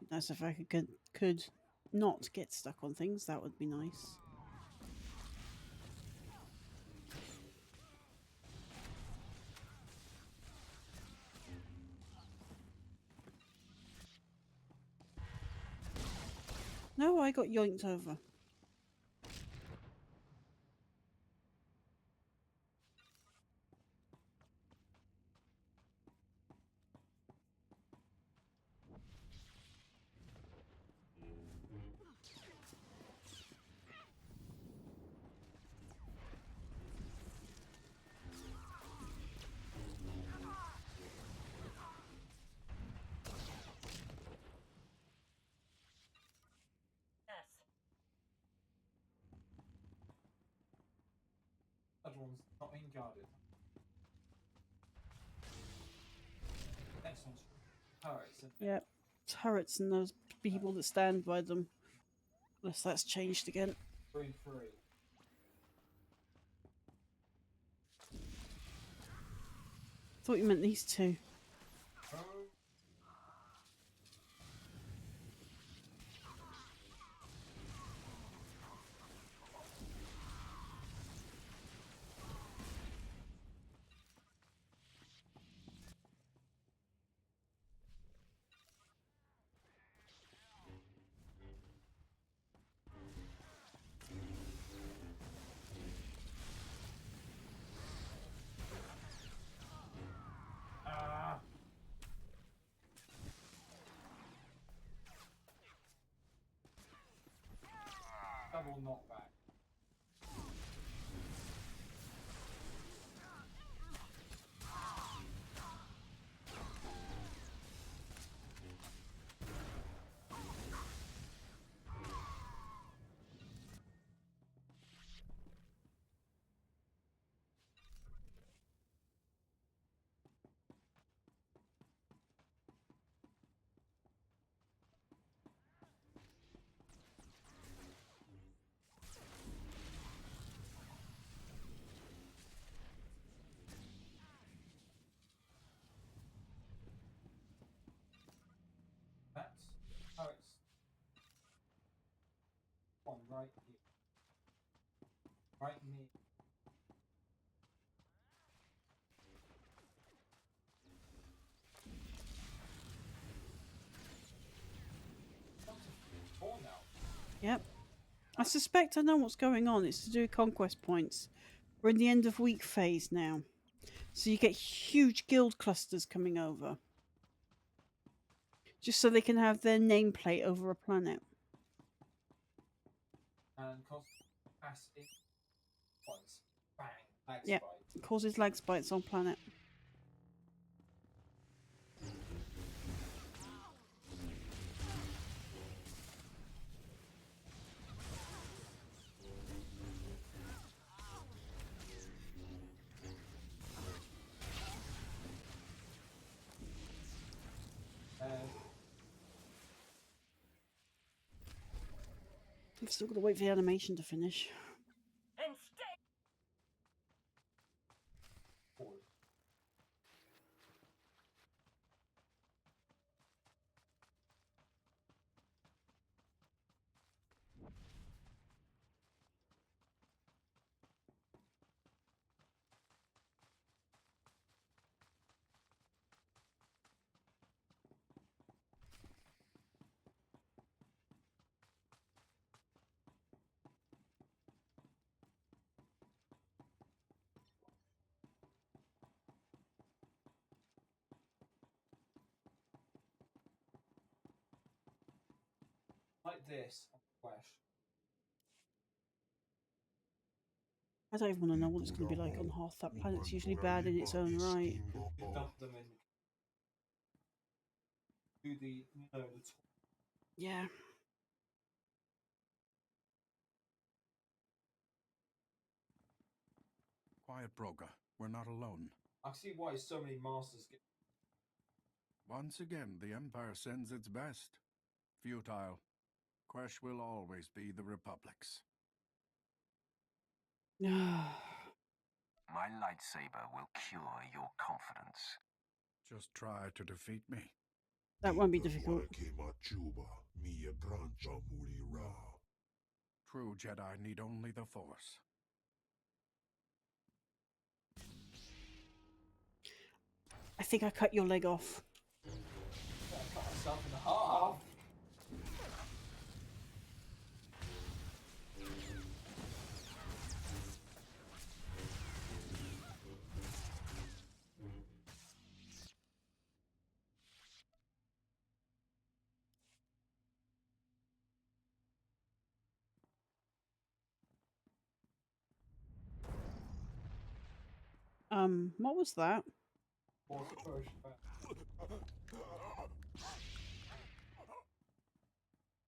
Nice if I could not get stuck on things. That would be nice. No, I got yoinked over. one's not being guarded. Next one's turrets. Yep. Turrets and those people that stand by them. Unless that's changed again. 3-3. Thought you meant these two. Oh. Double knockback. That's how it's on right here. Right near. Four now. Yep. I suspect I know what's going on. It's to do with conquest points. We're in the end of week phase now. So you get huge guild clusters coming over. Just so they can have their nameplate over a planet. And cost acid once. Bang. Lag Yep. spike. It causes lag spikes on planet. I've still got to wait for the animation to finish. And stay. Like this on Quesh. I don't even want to know what it's going to be like on Hearth. That planet's usually bad in its own right. You dump them in. Do the Yeah. Quiet, Broga. We're not alone. I see why so many masters get. Once again, the Empire sends its best. Futile. Quesh will always be the Republic's. My lightsaber will cure your confidence. Just try to defeat me. That won't be difficult. True Jedi need only the Force. I think I cut your leg off. I cut myself in half. What was that?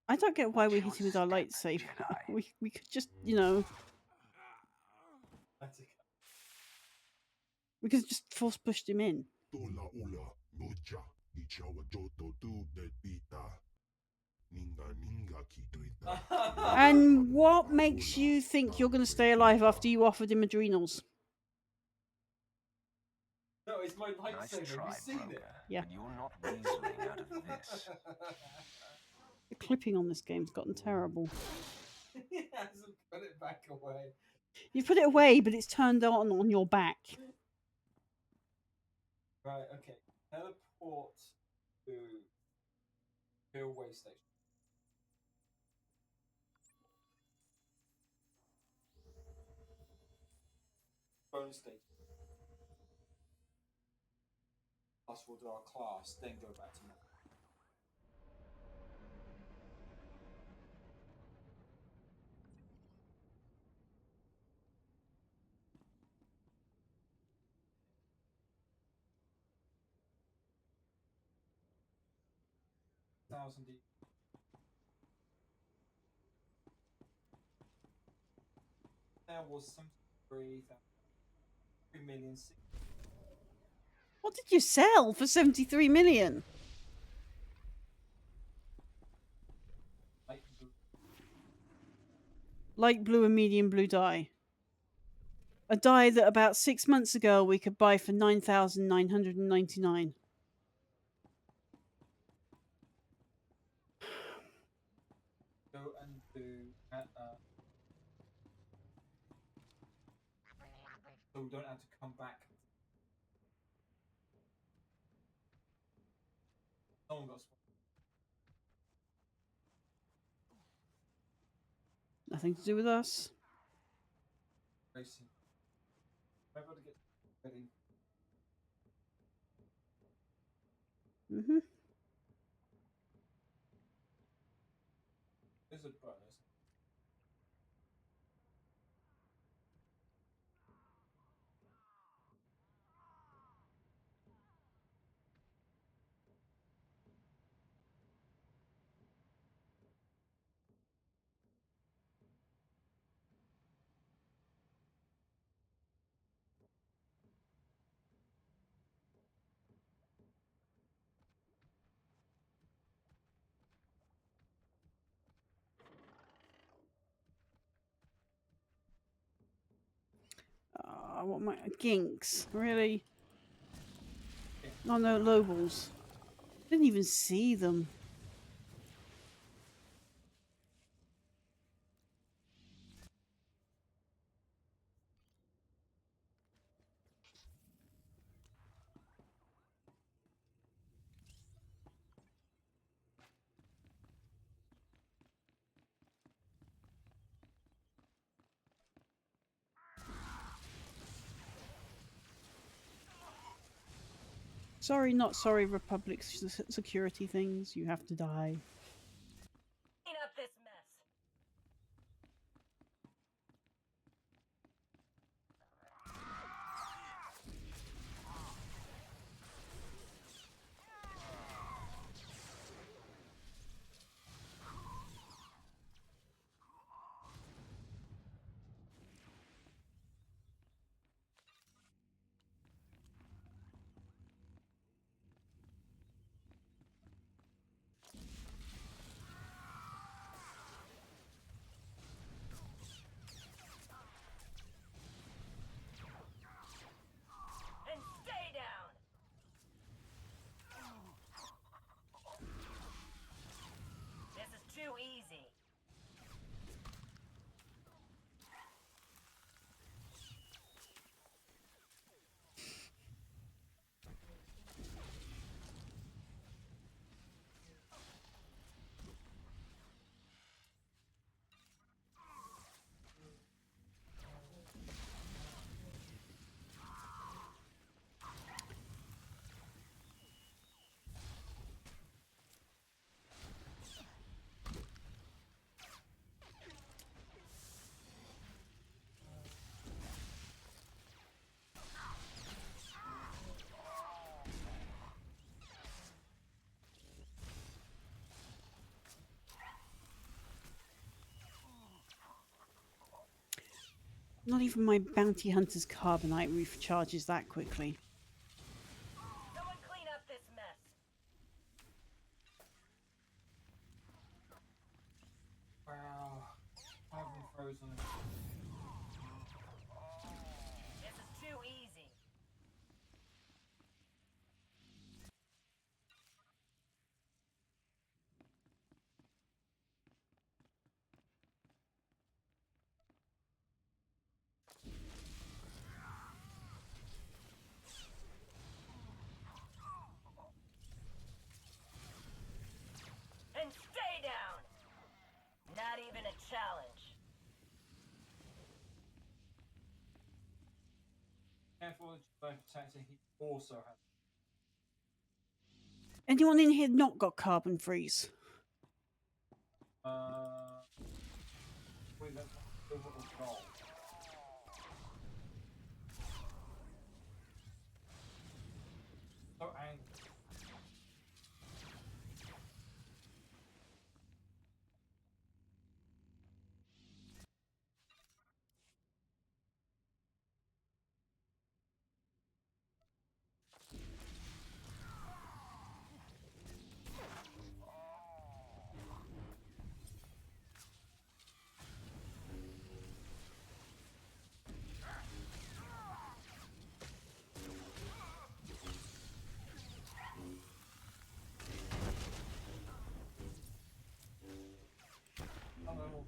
I don't get why we hit him with our lightsaber. we could just, you know. We could have just force pushed him in. And what makes you think you're going to stay alive after you offered him adrenals? No, it's my Nice lightsaber. try, Have you seen Broker, it? Yeah. but you're not weaseling out of this. The clipping on this game's gotten terrible. He hasn't put it back away. You put it away, but it's turned on your back. Right, okay. Teleport to railway station. Phone station. Plus we'll do our class, then go back to normal. Thousand. There was some 3,000,000. What did you sell for 73 million? Light blue and medium blue dye. A dye that about 6 months ago we could buy for 9,999. Go and do so we don't have to come back. Someone got Nothing to do with us. racing. I'm able to get ready. Mm-hmm. There's a bonus. What am I? Ginks, really? Oh no, Lobels. Didn't even see them. Sorry, not sorry, Republic security things. You have to die. Clean up this mess. Not even my bounty hunter's carbonite recharges that quickly. Someone clean up this mess. Wow. I haven't frozen. This is too easy. And stay down! Not even a challenge. Careful that you don't protect it. He also has. Anyone in here not got carbon freeze? Wait, that's silver or gold. So angry. Hello.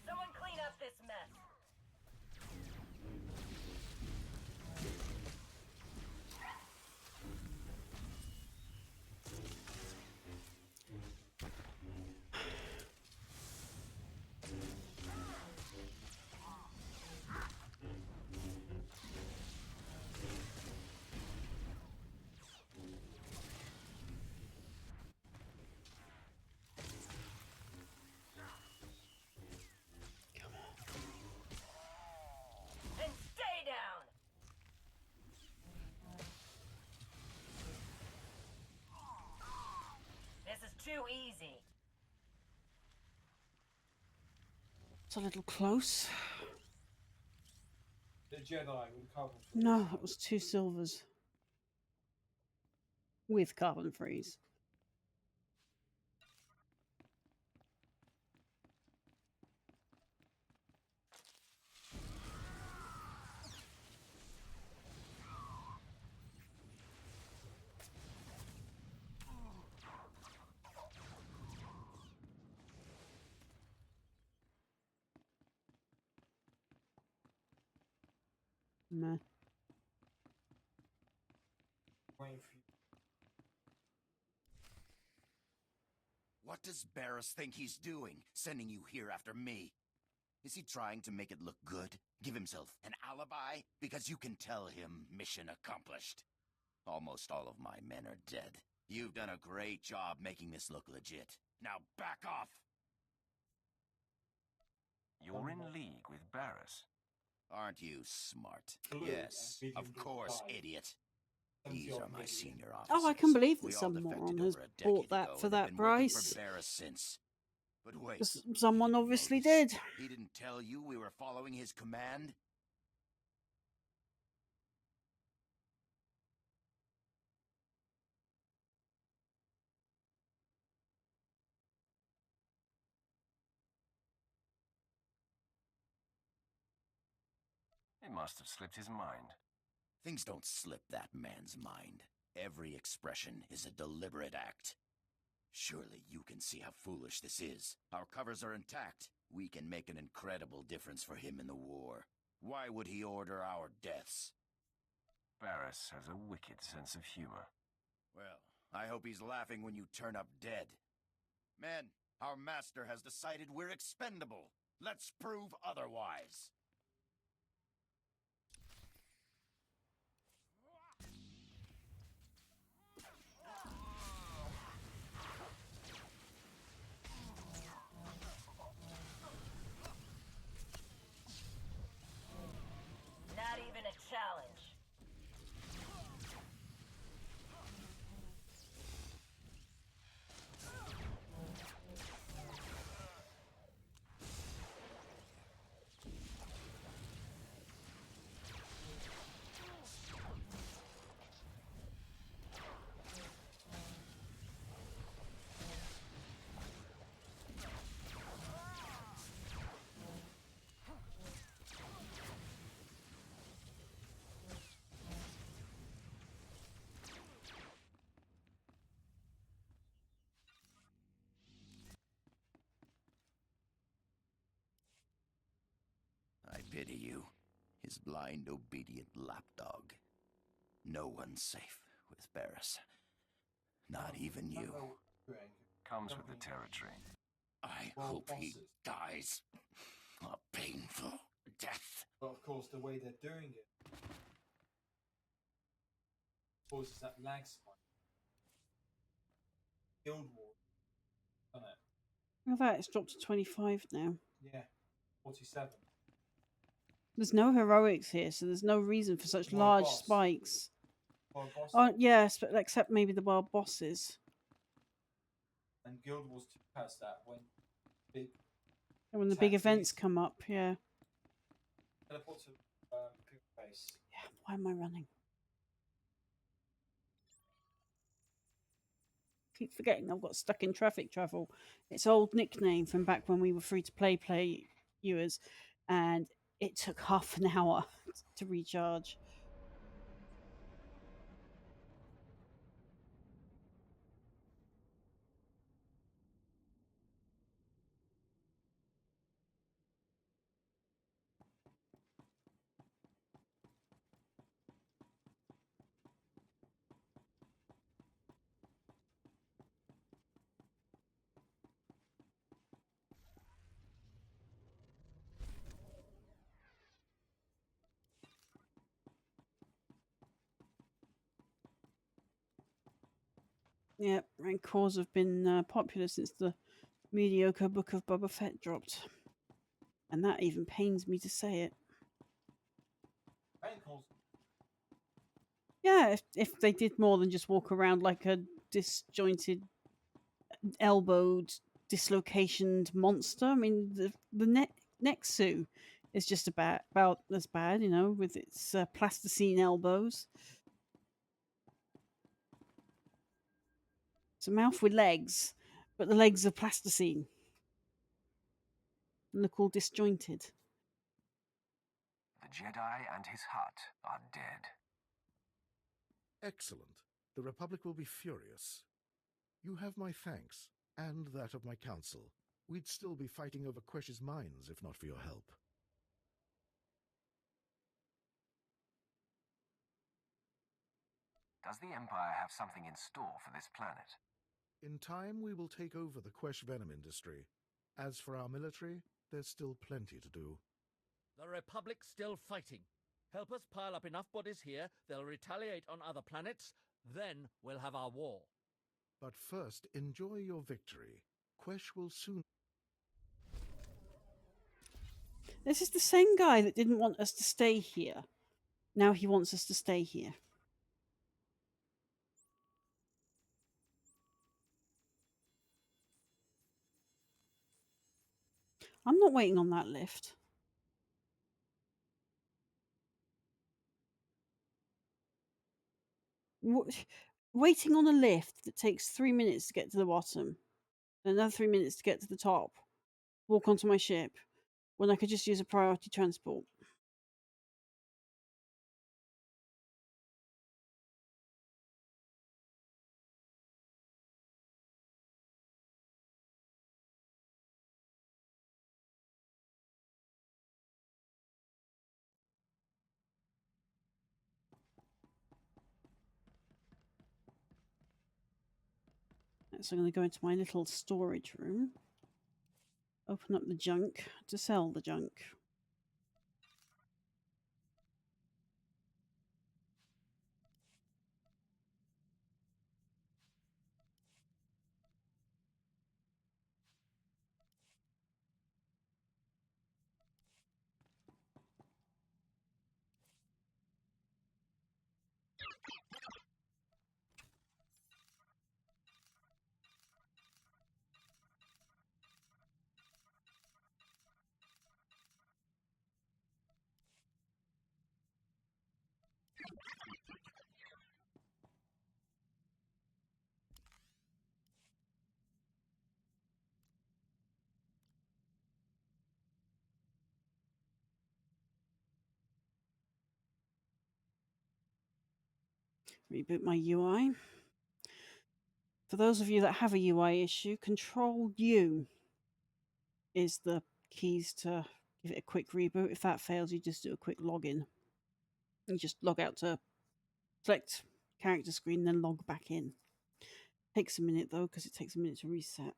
Someone clean up this mess. And stay down! This is too easy. It's a little close. The Jedi with carbon. No, it was 2 silvers. With carbon freeze. Meh. Waiting for you. What does Barris think he's doing, sending you here after me? Is he trying to make it look good? Give himself an alibi? Because you can tell him mission accomplished. Almost all of my men are dead. You've done a great job making this look legit. Now back off! You're in league with Barris. Aren't you smart? Blue Yes, and of medium course, blue. idiot. These are my senior officers. Oh, I can believe that We all some defected moron has over a bought decade that ago for and have that been working price. for Barris since. But wait, 'Cause someone obviously notice? did. He didn't tell you we were following his command? It must have slipped his mind. Things don't slip that man's mind. Every expression is a deliberate act. Surely you can see how foolish this is. Our covers are intact. We can make an incredible difference for him in the war. Why would he order our deaths? Barris has a wicked sense of humor. Well, I hope he's laughing when you turn up dead. Men, our master has decided we're expendable. Let's prove otherwise. pity you. His blind, obedient lapdog. No one's safe with Barris. Not even you. Comes with the territory. I hope he dies a painful death. But of course, the way they're doing it causes that lag spike. Guild War, done it. Look at that, it's dropped to 25 now. Yeah, 47. There's no heroics here, so there's no reason for such Wild large boss. spikes. Wild boss Oh, yes, but except maybe the wild bosses. and Guild Wars 2 has that when big And when the big attacks events these- come up, yeah. teleport to big base. Yeah, why am I running? Keep forgetting I've got stuck in traffic travel. It's old nickname from back when we were free to play viewers, and it took half an hour to recharge. Yeah, Rancors have been popular since the mediocre Book of Boba Fett dropped. And that even pains me to say it. Rancors. Yeah, if they did more than just walk around like a disjointed, elbowed, dislocated monster. I mean, the Nexu is just about as bad, you know, with its plasticine elbows. It's a mouth with legs, but the legs are plasticine. And look all disjointed. The Jedi and his hut are dead. Excellent. The Republic will be furious. You have my thanks, and that of my council. We'd still be fighting over Quesh's mines if not for your help. Does the Empire have something in store for this planet? In time, we will take over the Quesh venom industry. As for our military, there's still plenty to do. The Republic's still fighting. Help us pile up enough bodies here, they'll retaliate on other planets, then we'll have our war. But first, enjoy your victory. Quesh will soon... This is the same guy that didn't want us to stay here. Now he wants us to stay here. I'm not waiting on that lift. Waiting on a lift that takes 3 minutes to get to the bottom, another 3 minutes to get to the top, walk onto my ship, when I could just use a priority transport. So I'm going to go into my little storage room, open up the junk to sell the junk. Reboot my UI. For those of you that have a UI issue, Control U is the keys to give it a quick reboot. If that fails, you just do a quick login. You just log out to select character screen, then log back in. Takes a minute though, because it takes a minute to reset.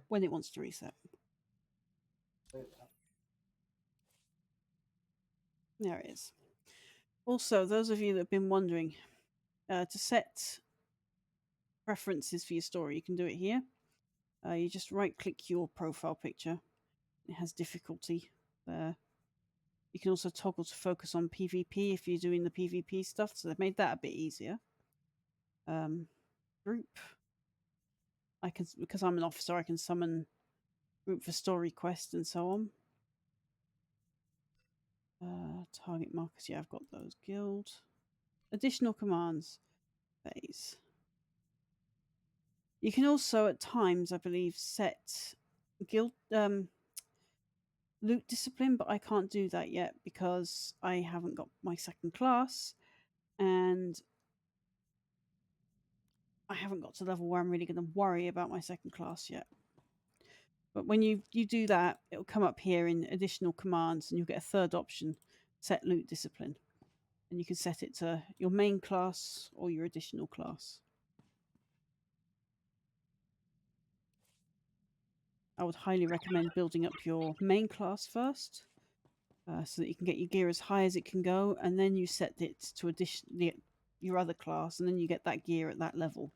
When it wants to reset. There it is. Also, those of you that have been wondering, to set preferences for your story, you can do it here. You just right-click your profile picture. It has difficulty there. You can also toggle to focus on PvP if you're doing the PvP stuff, so they've made that a bit easier. Group. I can, because I'm an officer, I can summon group for story quest and so on. Target markers, yeah, I've got those. Guild. Additional commands. Phase. You can also, at times, I believe, set guild loot discipline, but I can't do that yet because I haven't got my second class, and I haven't got to the level where I'm really going to worry about my second class yet. But when you do that, it'll come up here in additional commands, and you'll get a third option, set loot discipline. And you can set it to your main class or your additional class. I would highly recommend building up your main class first, so that you can get your gear as high as it can go, and then you set it to your other class, and then you get that gear at that level,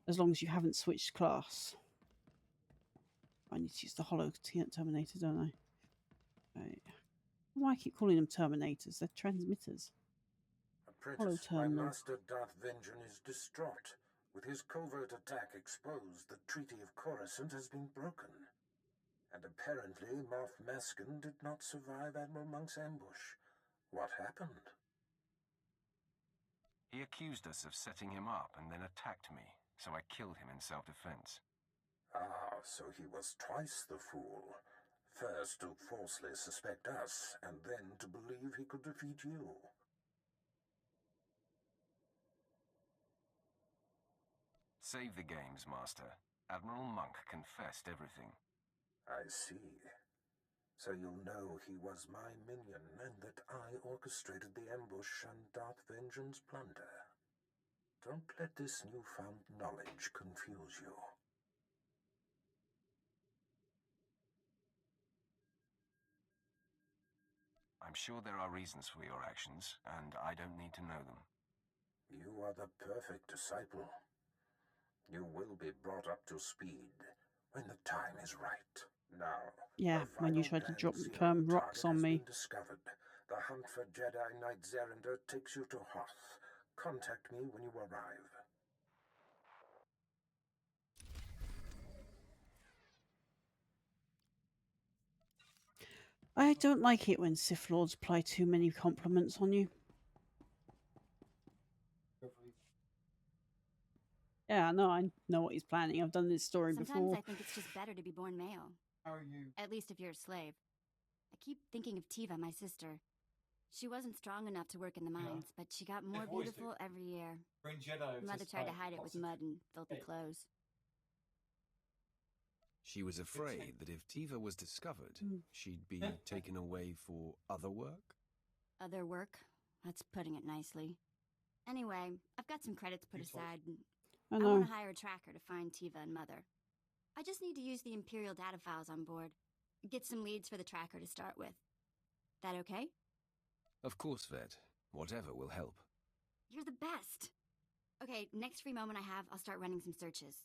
as long as you haven't switched class. I need to use the hollow terminator, don't I? Right. Why I keep calling them terminators? They're transmitters. Apprentice, my master Darth Vengeance is distraught. With his covert attack exposed, the Treaty of Coruscant has been broken. And apparently Moff Maskin did not survive Admiral Monk's ambush. What happened? He accused us of setting him up and then attacked me, so I killed him in self-defense. Ah, so he was twice the fool. First to falsely suspect us, and then to believe he could defeat you. Save the games, Master. Admiral Monk confessed everything. I see. So you'll know he was my minion, and that I orchestrated the ambush and Darth Vengeance plunder. Don't let this newfound knowledge confuse you. I'm sure there are reasons for your actions, and I don't need to know them. You are the perfect disciple. You will be brought up to speed when the time is right. Now, yeah, when you tried to drop rocks on me. Discovered. The hunt for Jedi Knight Zerander takes you to Hoth. Contact me when you arrive. I don't like it when Sith Lords apply too many compliments on you. Yeah, no, I know what he's planning. I've done this story before. Sometimes I think it's just better to be born male. How are you? At least if you're a slave. I keep thinking of Tiva, my sister. She wasn't strong enough to work in the mines, but she got more beautiful every year. Her mother tried to hide it with mud and filthy clothes. She was afraid that if Tiva was discovered, she'd be taken away for other work? Other work? That's putting it nicely. Anyway, I've got some credits put aside. I want to hire a tracker to find Tiva and Mother. I just need to use the Imperial data files on board. Get some leads for the tracker to start with. That okay? Of course, Vet. Whatever will help. You're the best! Okay, next free moment I have, I'll start running some searches.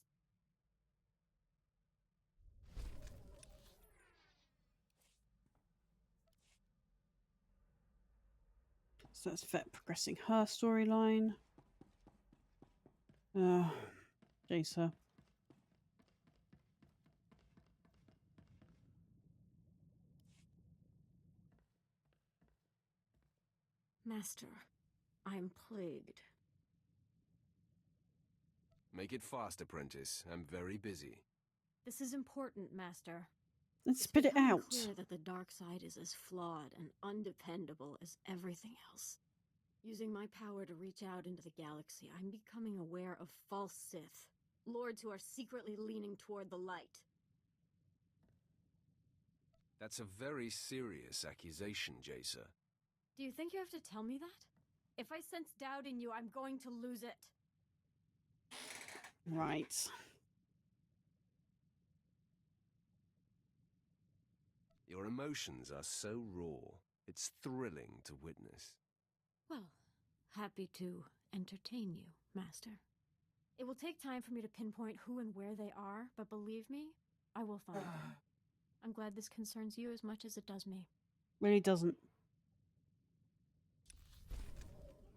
So that's Vet progressing her storyline. Jacer. Master, I'm plagued. Make it fast, apprentice. I'm very busy. This is important, Master. Let's spit it out. It's clear that the dark side is as flawed and undependable as everything else. Using my power to reach out into the galaxy, I'm becoming aware of false Sith, lords who are secretly leaning toward the light. That's a very serious accusation, Jacer. Do you think you have to tell me that? If I sense doubt in you, I'm going to lose it. Right. Your emotions are so raw. It's thrilling to witness. Well, happy to entertain you, Master. It will take time for me to pinpoint who and where they are, but believe me, I will find them. I'm glad this concerns you as much as it does me. Really doesn't.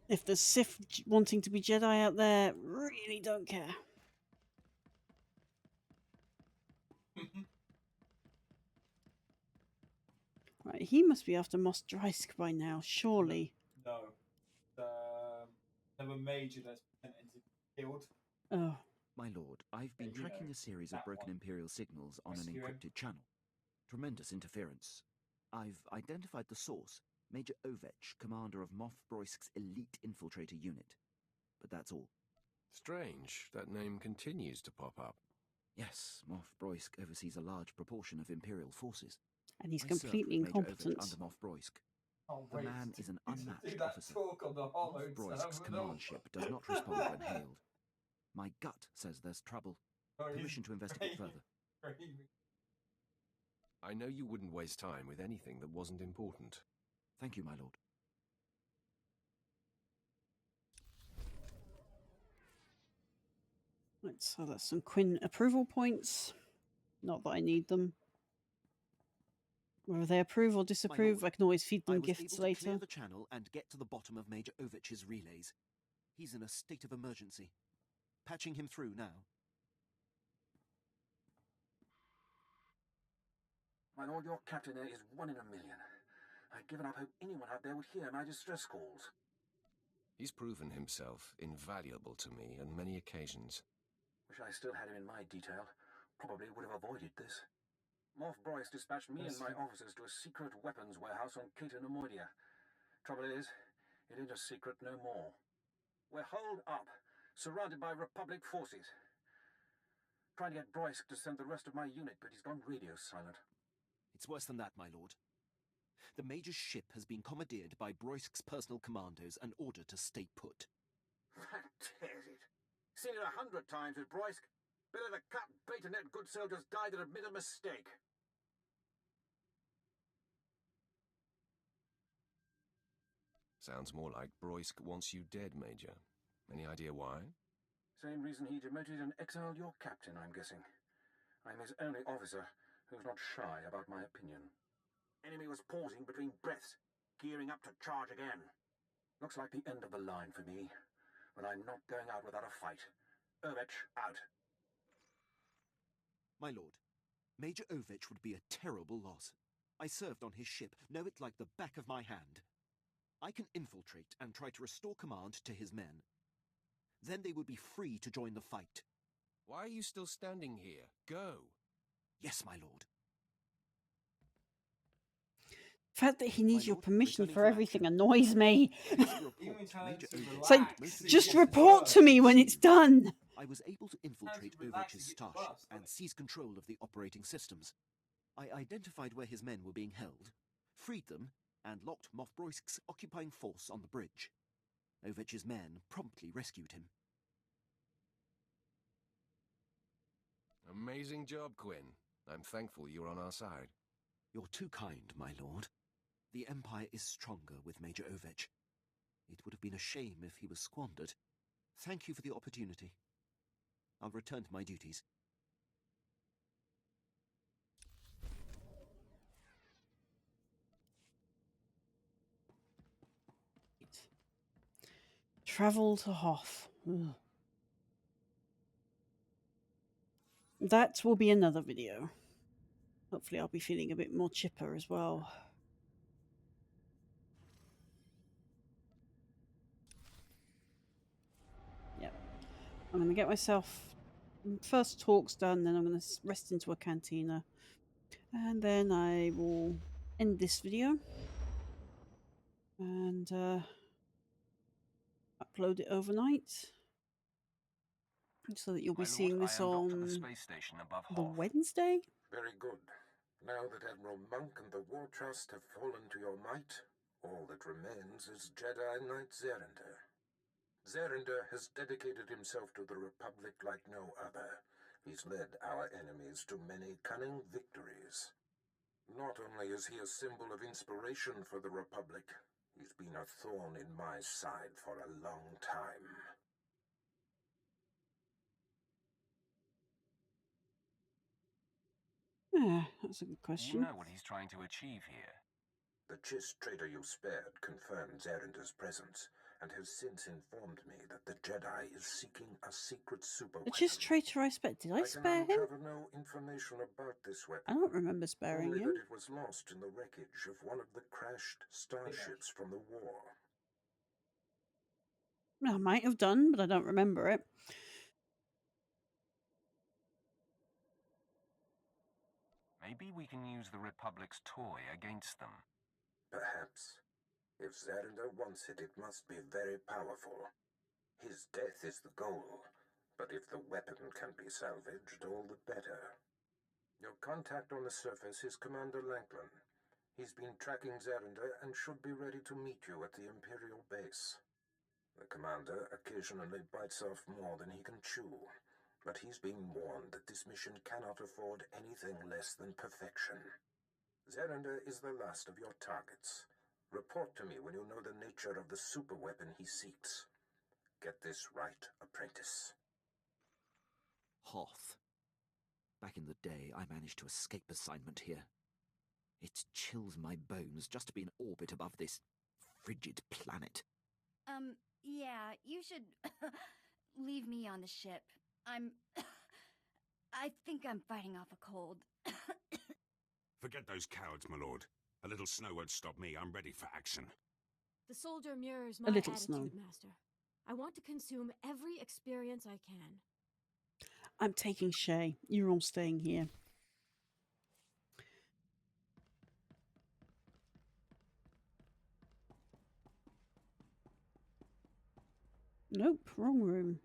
If the Sith wanting to be Jedi out there, really don't care. Right, he must be after Mos Drysk by now, surely. No. There were major that's killed. Oh. My lord, I've been tracking a series of broken Imperial signals on an encrypted channel. Tremendous interference. I've identified the source, Major Ovech, commander of Moff Broisk's elite infiltrator unit. But that's all. Strange, that name continues to pop up. Yes, Moff Broisk oversees a large proportion of Imperial forces. And he's I served completely with Major incompetent. Ovech under Moff Broisk. Oh, The man is an unmatched officer. Moff Broisk's command ship does not respond when hailed. My gut says there's trouble. Permission to investigate further. I know you wouldn't waste time with anything that wasn't important. Thank you, my lord. Right, so that's some Quinn approval points. Not that I need them. Whether they approve or disapprove, I can always feed them gifts I was able later. to clear the channel and get to the bottom of Major Ovech's relays. He's in a state of emergency. Patching him through now. My lord, your captain there is 1 in a million. I'd given up hope anyone out there would hear my distress calls. He's proven himself invaluable to me on many occasions. Wish I still had him in my detail. Probably would have avoided this. Moff Broisk dispatched me and my officers to a secret weapons warehouse on Cato Nemoidia. Trouble is, it ain't a secret no more. We're holed up, surrounded by Republic forces. Trying to get Broisk to send the rest of my unit, but he's gone radio silent. It's worse than that, my lord. The Major's ship has been commandeered by Broisk's personal commandos and ordered to stay put. That tears it. Seen it 100 times with Broisk. Better to cut bait and let good soldiers die than admit a mistake. Sounds more like Broisk wants you dead, Major. Any idea why? Same reason he demoted and exiled your captain, I'm guessing. I'm his only officer who's not shy about my opinion. Enemy was pausing between breaths, gearing up to charge again. Looks like the end of the line for me, but I'm not going out without a fight. Ovech out. My lord, Major Ovech would be a terrible loss. I served on his ship, know it like the back of my hand. I can infiltrate and try to restore command to his men. Then they would be free to join the fight. Why are you still standing here? Go. Yes, my lord. The fact that he needs your permission for everything annoys me. It's like, just report to me when it's done. I was able to infiltrate Ovech's starship and seize control of the operating systems. I identified where his men were being held, freed them, and locked Moff Broisk's occupying force on the bridge. Ovech's men promptly rescued him. Amazing job, Quinn. I'm thankful you're on our side. You're too kind, my lord. The Empire is stronger with Major Ovech. It would have been a shame if he was squandered. Thank you for the opportunity. I'll return to my duties. Travel to Hoth. Ugh. That will be another video. Hopefully I'll be feeling a bit more chipper as well. Yep. I'm going to get myself first talks done, then I'm going to rest into a cantina. And then I will end this video. And upload it overnight, so that you'll be seeing this on the space station above the Hoth. Wednesday. Very good. Now that Admiral Monk and the War Trust have fallen to your might, all that remains is Jedi Knight Zerinder. Zerinder has dedicated himself to the Republic like no other. He's led our enemies to many cunning victories. Not only is he a symbol of inspiration for the Republic, he's been a thorn in my side for a long time. Yeah, that's a good question. You know what he's trying to achieve here. The Chiss traitor you spared confirmed Zerinder's presence, and has since informed me that the Jedi is seeking a secret super The weapon. Chiss traitor I spared. Did I spare him? can uncover no information about this weapon. I don't remember sparing only him. that it was lost in the wreckage of one of the crashed starships from the war. I might have done, but I don't remember it. Maybe we can use the Republic's toy against them. Perhaps. If Zerinder wants it, it must be very powerful. His death is the goal, but if the weapon can be salvaged, all the better. Your contact on the surface is Commander Lanklin. He's been tracking Zerinder and should be ready to meet you at the Imperial base. The commander occasionally bites off more than he can chew, but he's been warned that this mission cannot afford anything less than perfection. Zerinder is the last of your targets. Report to me when you know the nature of the superweapon he seeks. Get this right, apprentice. Hoth. Back in the day, I managed to escape assignment here. It chills my bones just to be in orbit above this frigid planet. Yeah, you should leave me on the ship. I think I'm fighting off a cold. Forget those cowards, my lord. A little snow won't stop me. I'm ready for action. The soldier mirrors my A little attitude, snow. Master. I want to consume every experience I can. I'm taking Shay. You're all staying here. Nope, wrong room.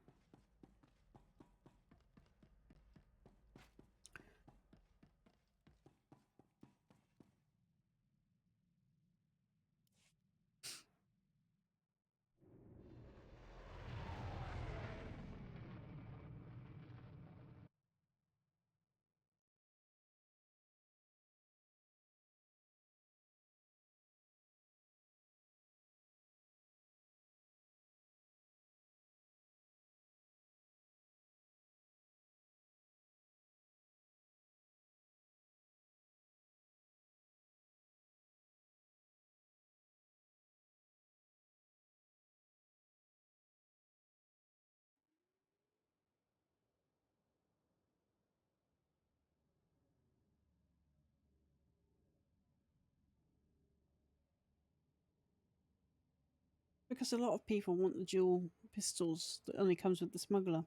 Because a lot of people want the dual pistols that only comes with the smuggler.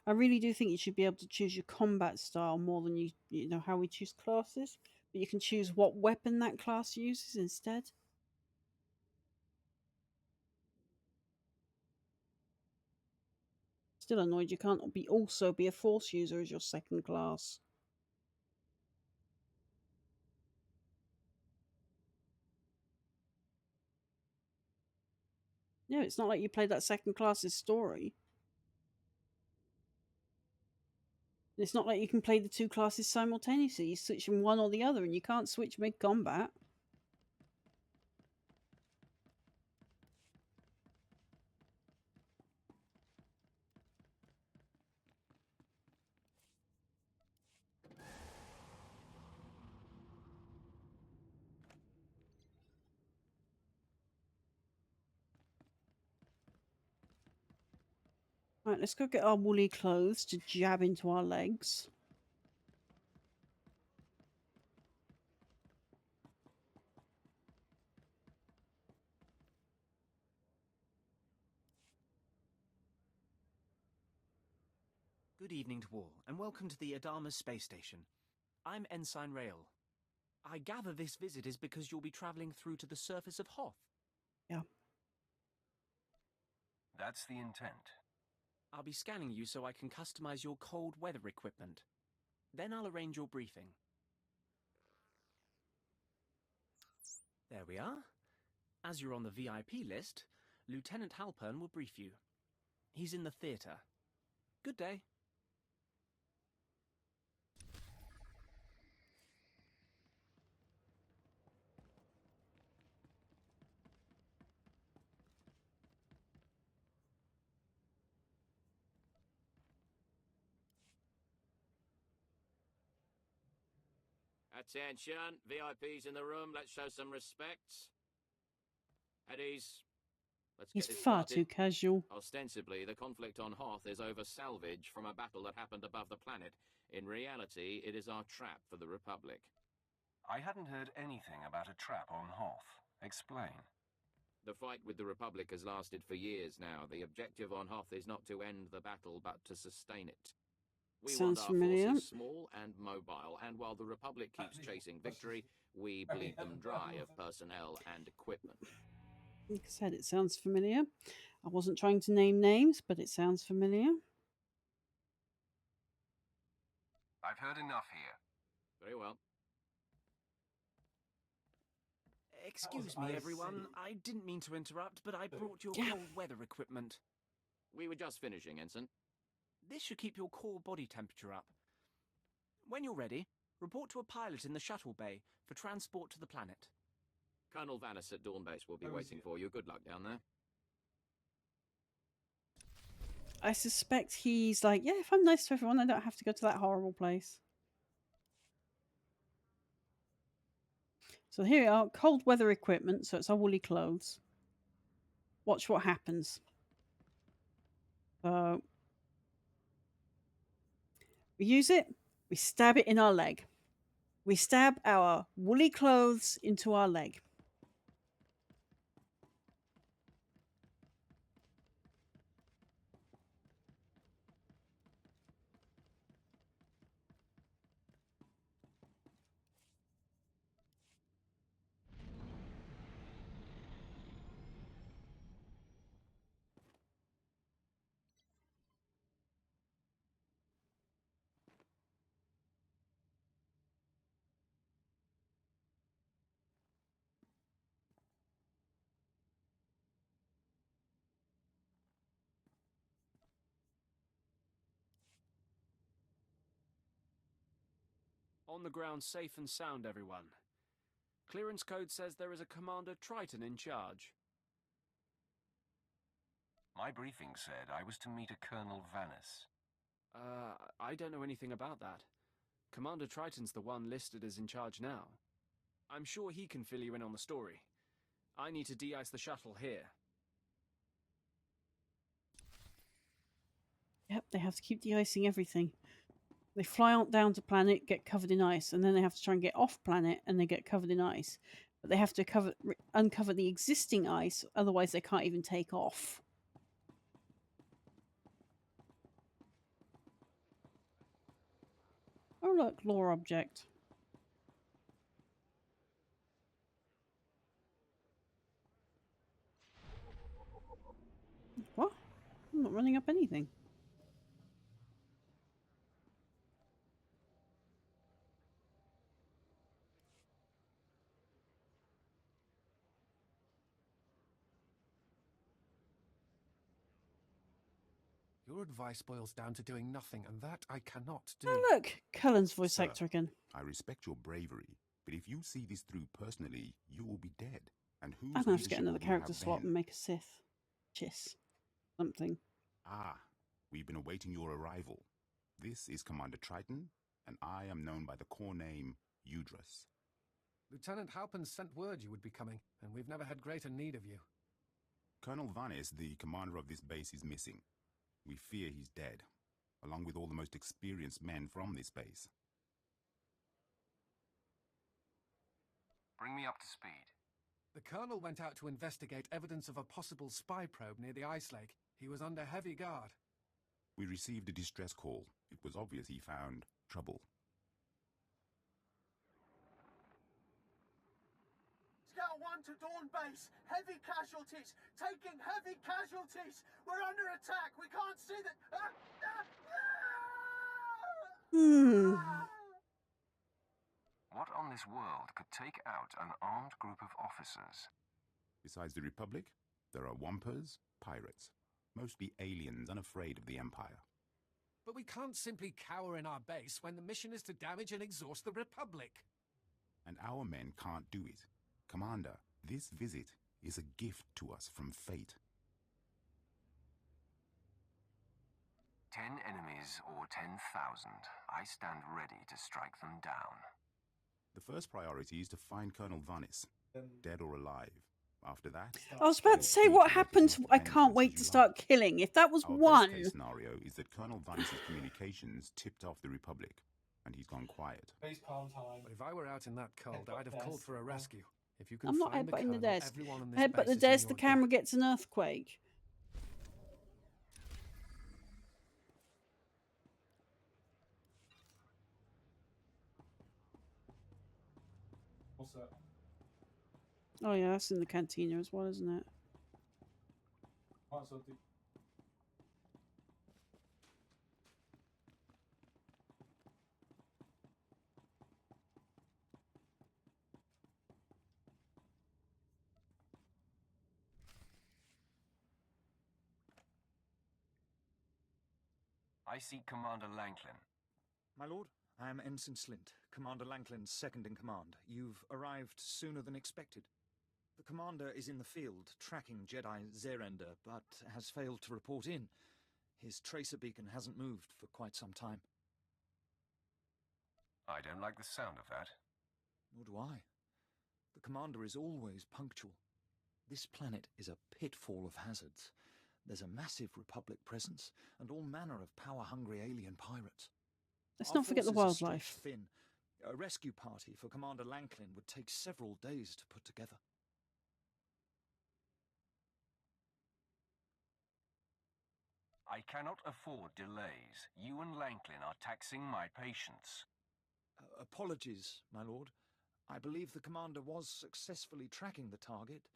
I really do think you should be able to choose your combat style more than you know how we choose classes. But you can choose what weapon that class uses instead. Still annoyed you can't also be a force user as your second class. Yeah, it's not like you played that second class's story. It's not like you can play the two classes simultaneously. You switch from one or the other, and you can't switch mid-combat. Right, let's go get our woolly clothes to jab into our legs. Good evening to all, and welcome to the Adama space station. I'm Ensign Rail. I gather this visit is because you'll be travelling through to the surface of Hoth. Yeah. That's the intent. I'll be scanning you so I can customize your cold weather equipment. Then I'll arrange your briefing. There we are. As you're on the VIP list, Lieutenant Halpern will brief you. He's in the theatre. Good day. Attention, VIPs in the room, let's show some respect. At ease. Let's He's get this far started. too casual. Ostensibly, the conflict on Hoth is over salvage from a battle that happened above the planet. In reality, it is our trap for the Republic. I hadn't heard anything about a trap on Hoth. Explain. The fight with the Republic has lasted for years now. The objective on Hoth is not to end the battle, but to sustain it. We Sounds want our familiar. forces small and mobile, and while the Republic keeps chasing victory, we bleed them dry of personnel and equipment. Like I said, it sounds familiar. I wasn't trying to name names, but it sounds familiar. I've heard enough here. Very well. Excuse me, everyone. I didn't mean to interrupt, but I brought your cold weather equipment. We were just finishing, Ensign. This should keep your core body temperature up. When you're ready, report to a pilot in the shuttle bay for transport to the planet. Colonel Vanis at Dawn Base will be waiting for you. Good luck down there. I suspect he's like, yeah, if I'm nice to everyone, I don't have to go to that horrible place. So here we are, cold weather equipment, so it's our woolly clothes. Watch what happens. We use it, we stab it in our leg. We stab our woolly clothes into our leg. On the ground safe and sound, everyone. Clearance code says there is a Commander Triton in charge. My briefing said I was to meet a Colonel Vanis. I don't know anything about that. Commander Triton's the one listed as in charge now. I'm sure he can fill you in on the story. I need to de-ice the shuttle here. Yep, they have to keep de-icing everything. They fly on down to planet, get covered in ice, and then they have to try and get off planet, and they get covered in ice. But they have to uncover the existing ice, otherwise they can't even take off. Oh look, lore object. What? I'm not running up anything. Your advice boils down to doing nothing, and that I cannot do. Oh look, Cullen's voice Sir, actor again. I respect your bravery, but if you see this through personally, you will be dead. And whose I'm gonna have to get leadership another will you character have swap then? and make a Sith. Chiss. Something. Ah, we've been awaiting your arrival. This is Commander Triton, and I am known by the core name Udrus. Lieutenant Halpern sent word you would be coming, and we've never had greater need of you. Colonel Vanis, the commander of this base, is missing. We fear he's dead, along with all the most experienced men from this base. Bring me up to speed. The Colonel went out to investigate evidence of a possible spy probe near the ice lake. He was under heavy guard. We received a distress call. It was obvious he found trouble. Scout 1 Everyone to Dawn Base! Heavy casualties! Taking heavy casualties! We're under attack! We can't see that... What on this world could take out an armed group of officers? Besides the Republic, there are Wampers, pirates, mostly aliens unafraid of the Empire. But we can't simply cower in our base when the mission is to damage and exhaust the Republic. And our men can't do it. Commander, this visit is a gift to us from fate. 10 enemies or 10,000. I stand ready to strike them down. The first priority is to find Colonel Vanis, dead or alive. After that, I was about to say, what happened to I can't wait to start killing? If that was our one. best case scenario is that Colonel Vanis's communications tipped off the Republic, and he's gone quiet. Base calm time. But if I were out in that cold, I'd have called for a rescue. If you can I'm not find headbutting the Colonel, desk. everyone on this Headbutt base the is in desk, the your camera gets an earthquake. What's that? Oh yeah, that's in the cantina as well, isn't it? Might as well do. I seek Commander Lanklin. My lord, I am Ensign Slint, Commander Lanklin's second in command. You've arrived sooner than expected. The commander is in the field, tracking Jedi Zerender, but has failed to report in. His tracer beacon hasn't moved for quite some time. I don't like the sound of that. Nor do I. The commander is always punctual. This planet is a pitfall of hazards. There's a massive Republic presence, and all manner of power-hungry alien pirates. Let's Our not forget the forces are wildlife. stretched thin. A rescue party for Commander Lanklin would take several days to put together. I cannot afford delays. You and Lanklin are taxing my patience. Apologies, my lord. I believe the commander was successfully tracking the target.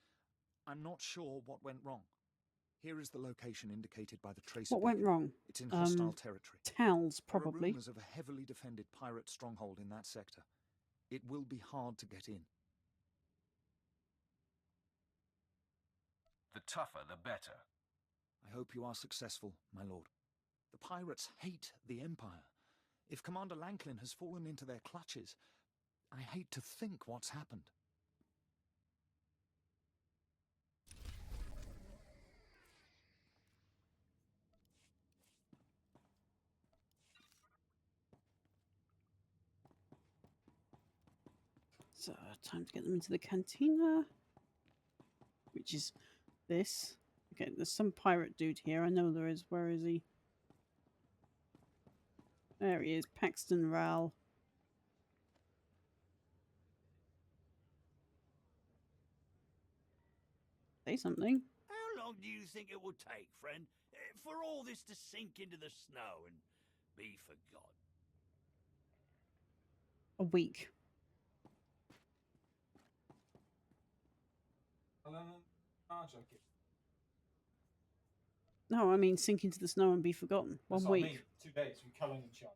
I'm not sure what went wrong. Here is the location indicated by the tracer What went beacon. wrong? It's in hostile territory. Towels, There are probably. rumors of a heavily defended pirate stronghold in that sector. It will be hard to get in. The tougher, the better. I hope you are successful, my lord. The pirates hate the Empire. If Commander Lanklin has fallen into their clutches, I hate to think what's happened. So, time to get them into the cantina. Which is this. Okay, there's some pirate dude here. I know there is. Where is he? There he is. Paxton Ral. Say something. How long do you think it will take, friend, for all this to sink into the snow and be forgotten? A week. No, I mean sink into the snow and be forgotten. That's 1 what I week. mean. 2 days. We're culling each other.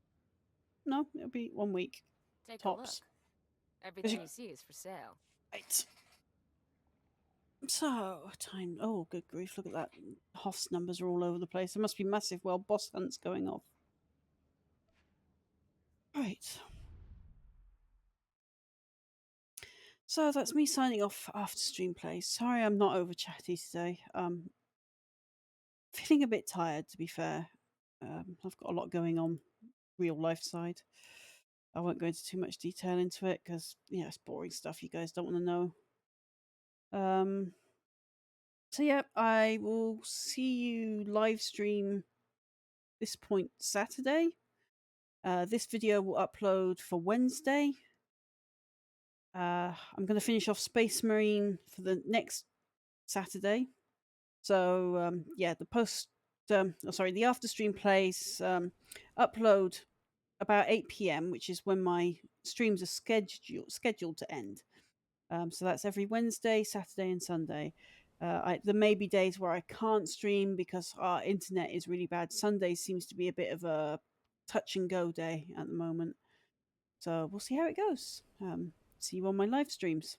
No, it'll be 1 week. Take Tops. a look. Everything you see is for sale. Right. So, time. Oh, good grief. Look at that. Hoff's numbers are all over the place. There must be massive, boss hunts going off. Right. So, that's me signing off after stream plays. Sorry I'm not over chatty today. Feeling a bit tired, to be fair. I've got a lot going on, real life side. I won't go into too much detail into it because, yeah, it's boring stuff you guys don't want to know. So yeah, I will see you live stream this point Saturday. This video will upload for Wednesday. I'm going to finish off Space Marine for the next Saturday. So yeah, the after stream plays upload about 8 p.m, which is when my streams are scheduled to end. So that's every Wednesday, Saturday, and Sunday. There may be days where I can't stream because our internet is really bad. Sunday seems to be a bit of a touch and go day at the moment. So we'll see how it goes. See you on my live streams.